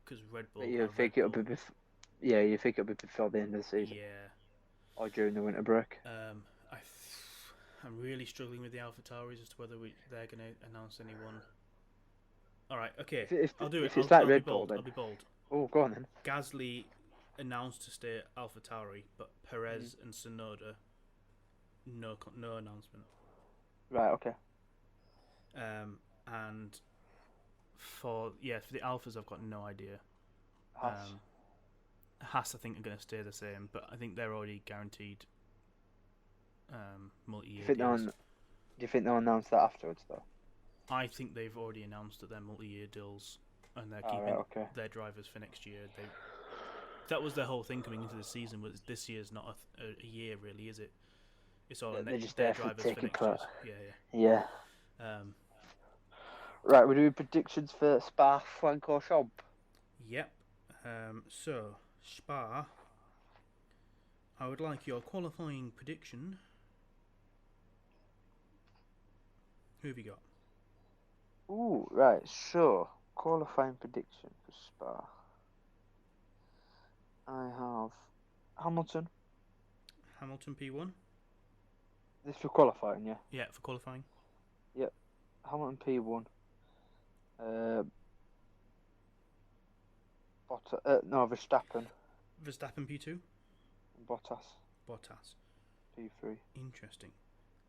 because Red Bull. You think it'll be before? Yeah, you think it'll be before the end of the season? Yeah. Or during the winter break? I'm really struggling with the AlphaTauris as to whether they're going to announce anyone. All right, okay. I'll do it. If it's like Red Bull, then I'll be bold. Oh, go on then. Gasly announced to stay at AlphaTauri, but Perez and Tsunoda, no announcement. Right. Okay. And for the Alphas, I've got no idea. Haas, I think, are going to stay the same, but I think they're already guaranteed multi-year deals. Do you think they'll announce that afterwards, though? I think they've already announced that they're multi-year deals, and they're keeping their drivers for next year. That was their whole thing coming into the season. Was this year's not a year, really, is it? It's all their drivers for next year. Yeah. Right, we're doing predictions for Spa, Francorchamps. Yep. So Spa, I would like your qualifying prediction. Who have you got? Ooh, right. So qualifying prediction for Spa. I have Hamilton. Hamilton P1. This for qualifying, yeah. Yeah, for qualifying. Yep. Hamilton P1. Verstappen. Verstappen P2. Bottas. P3. Interesting.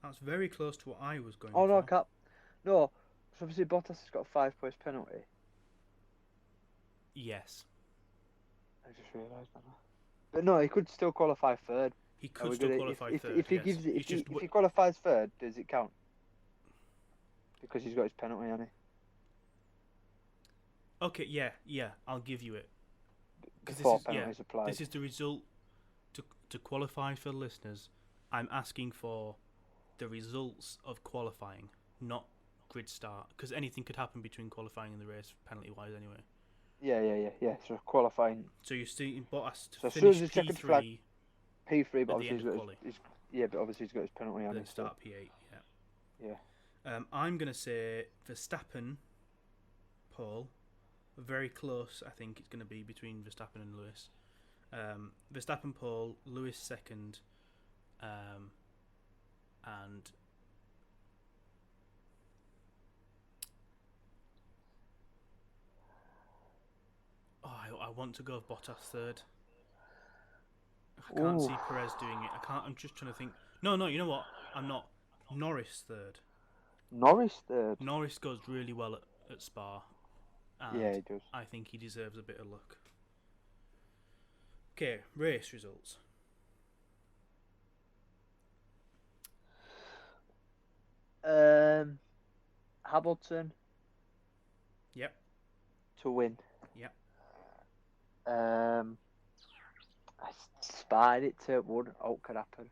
That's very close to what I was going. Oh no, Cap. No. So obviously Bottas has got a 5 points penalty. Yes. I just realised that. But no, he could still qualify third. He could still qualify third. If he qualifies third, does it count? Because he's got his penalty, hasn't he? Okay, yeah, I'll give you it. Before penalties applied. This is the result. To qualify for the listeners, I'm asking for the results of qualifying, not grid start, because anything could happen between qualifying and the race, penalty-wise, anyway. Yeah. So qualifying. So you're seeing Bottas to finish P3. P3, but obviously but obviously he's got his penalty on it. it. Start P8, yeah. I'm gonna say Verstappen, Paul. Very close, I think it's going to be between Verstappen and Lewis. Verstappen pole, Lewis second, and I want to go with Bottas third. I can't see Perez doing it. I'm just trying to think. No, you know what? I'm not. Norris third. Norris goes really well at Spa. And yeah, he does. I think he deserves a bit of luck. Okay, race results. Hamilton. Yep. To win. Yep. I spied it to one. Oh, could happen.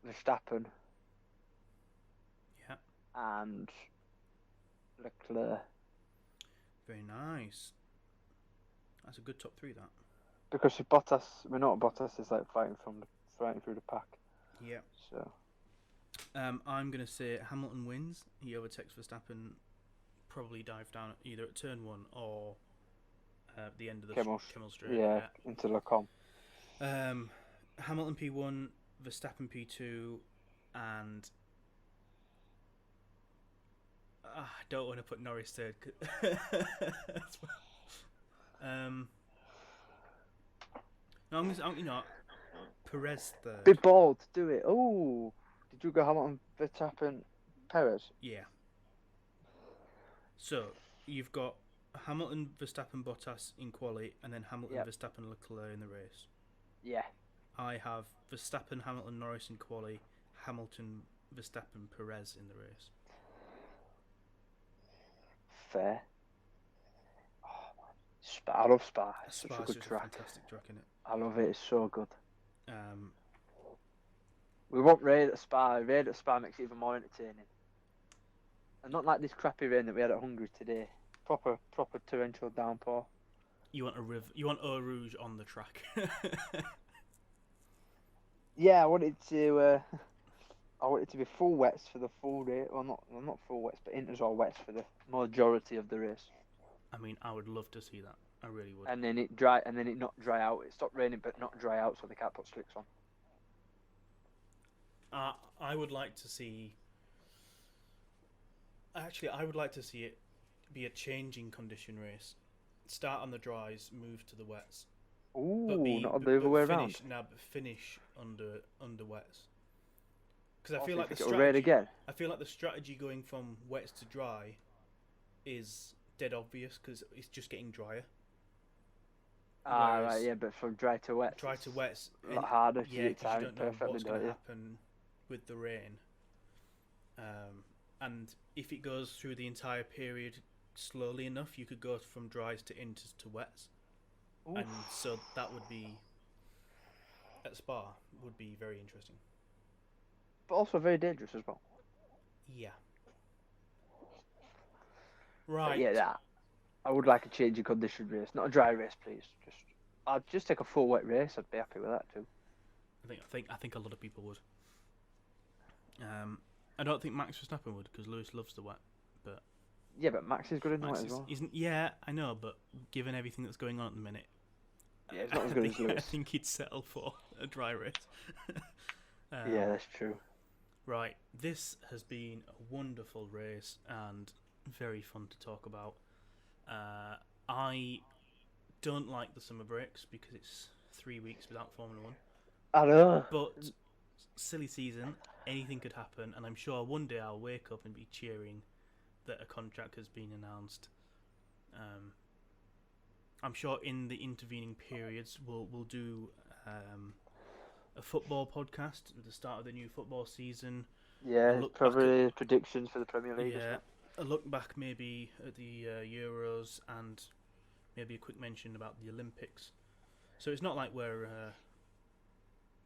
Verstappen. Yeah. And Leclerc. Very nice. That's a good top three, that. Because if Bottas, we know what Bottas is like fighting through the pack. Yeah. So. I'm going to say Hamilton wins. He overtakes Verstappen, probably dive down either at turn 1 or the end of the Kemmel Straight. Yeah, into Le Combe. Hamilton P1, Verstappen P2, and I don't want to put Norris third. No, I'm gonna, Perez third. Be bold, do it. Oh, did you go Hamilton, Verstappen, Perez? Yeah. So you've got Hamilton, Verstappen, Bottas in quali, and then Hamilton, Verstappen, Leclerc in the race. Yeah. I have Verstappen, Hamilton, Norris in quali, Hamilton, Verstappen, Perez in the race. Fair. Oh, Spa, I love Spa. It's such a good track. A fantastic track, isn't it? I love it. It's so good. Um, We want rain at Spa. Rain at Spa makes it even more entertaining. And not like this crappy rain that we had at Hungary today. Proper torrential downpour. You want Eau Rouge on the track. Yeah, I want it to be full wets for the full race. Well, not full wets, but interval wets for the majority of the race. I mean, I would love to see that. I really would. And then it not dry out. It stopped raining, but not dry out, so they can't put slicks on. I would like to see. Actually, I would like to see it be a changing condition race. Start on the dries, move to the wets. Ooh, not the other way around. But finish under wets. Because I feel Also, like the it'll strategy. rain again. I feel like the strategy going from wets to dry is dead obvious because it's just getting drier. Right, yeah, but from dry to wet. Dry to wets. A lot harder. Yeah, because you don't know perfectly, what's going to happen with the rain. And if it goes through the entire period slowly enough, you could go from dries to inters to wets. Oof. And so that would be, at Spa, would be very interesting. But also very dangerous as well. Yeah. Right. But yeah, that. I would like a change in condition race, not a dry race, please. I'd just take a full wet race. I'd be happy with that too. I think a lot of people would. I don't think Max Verstappen would because Lewis loves the wet, but yeah, but Max is good in the wet as well. Yeah, I know, but given everything that's going on at the minute, yeah, it's not as good as Lewis. I think he'd settle for a dry race. Yeah, that's true. Right, this has been a wonderful race and very fun to talk about. I don't like the summer breaks because it's 3 weeks without Formula 1. I know. But silly season, anything could happen, and I'm sure one day I'll wake up and be cheering that a contract has been announced. I'm sure in the intervening periods we'll do a football podcast at the start of the new football season. Yeah, probably predictions for the Premier League. Yeah, a look back maybe at the Euros and maybe a quick mention about the Olympics. So it's not like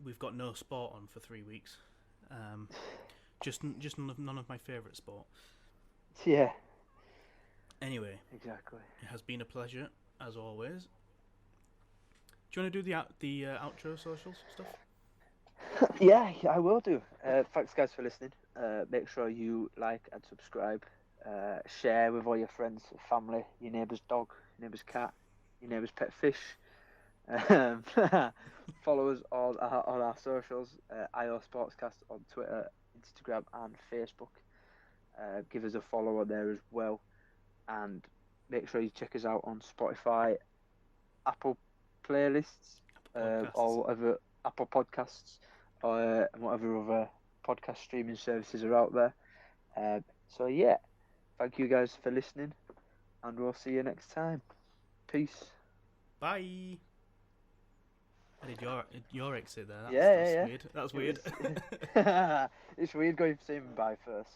we've got no sport on for 3 weeks. Just none of my favourite sport. Yeah. Anyway. Exactly. It has been a pleasure as always. Do you want to do the outro socials stuff? Yeah, I will do. Thanks guys for listening. Make sure you like and subscribe. Share with all your friends, family, your neighbour's dog, your neighbour's cat, your neighbour's pet fish. Follow us on our socials, IO Sportscast on Twitter, Instagram and Facebook. Give us a follow on there as well, and make sure you check us out on Spotify, Apple playlists, or whatever, Apple Podcasts, and whatever other podcast streaming services are out there. So yeah, thank you guys for listening, and we'll see you next time. Peace. Bye. I did your exit there. That's yeah. weird. That's weird. It's weird going saying bye first.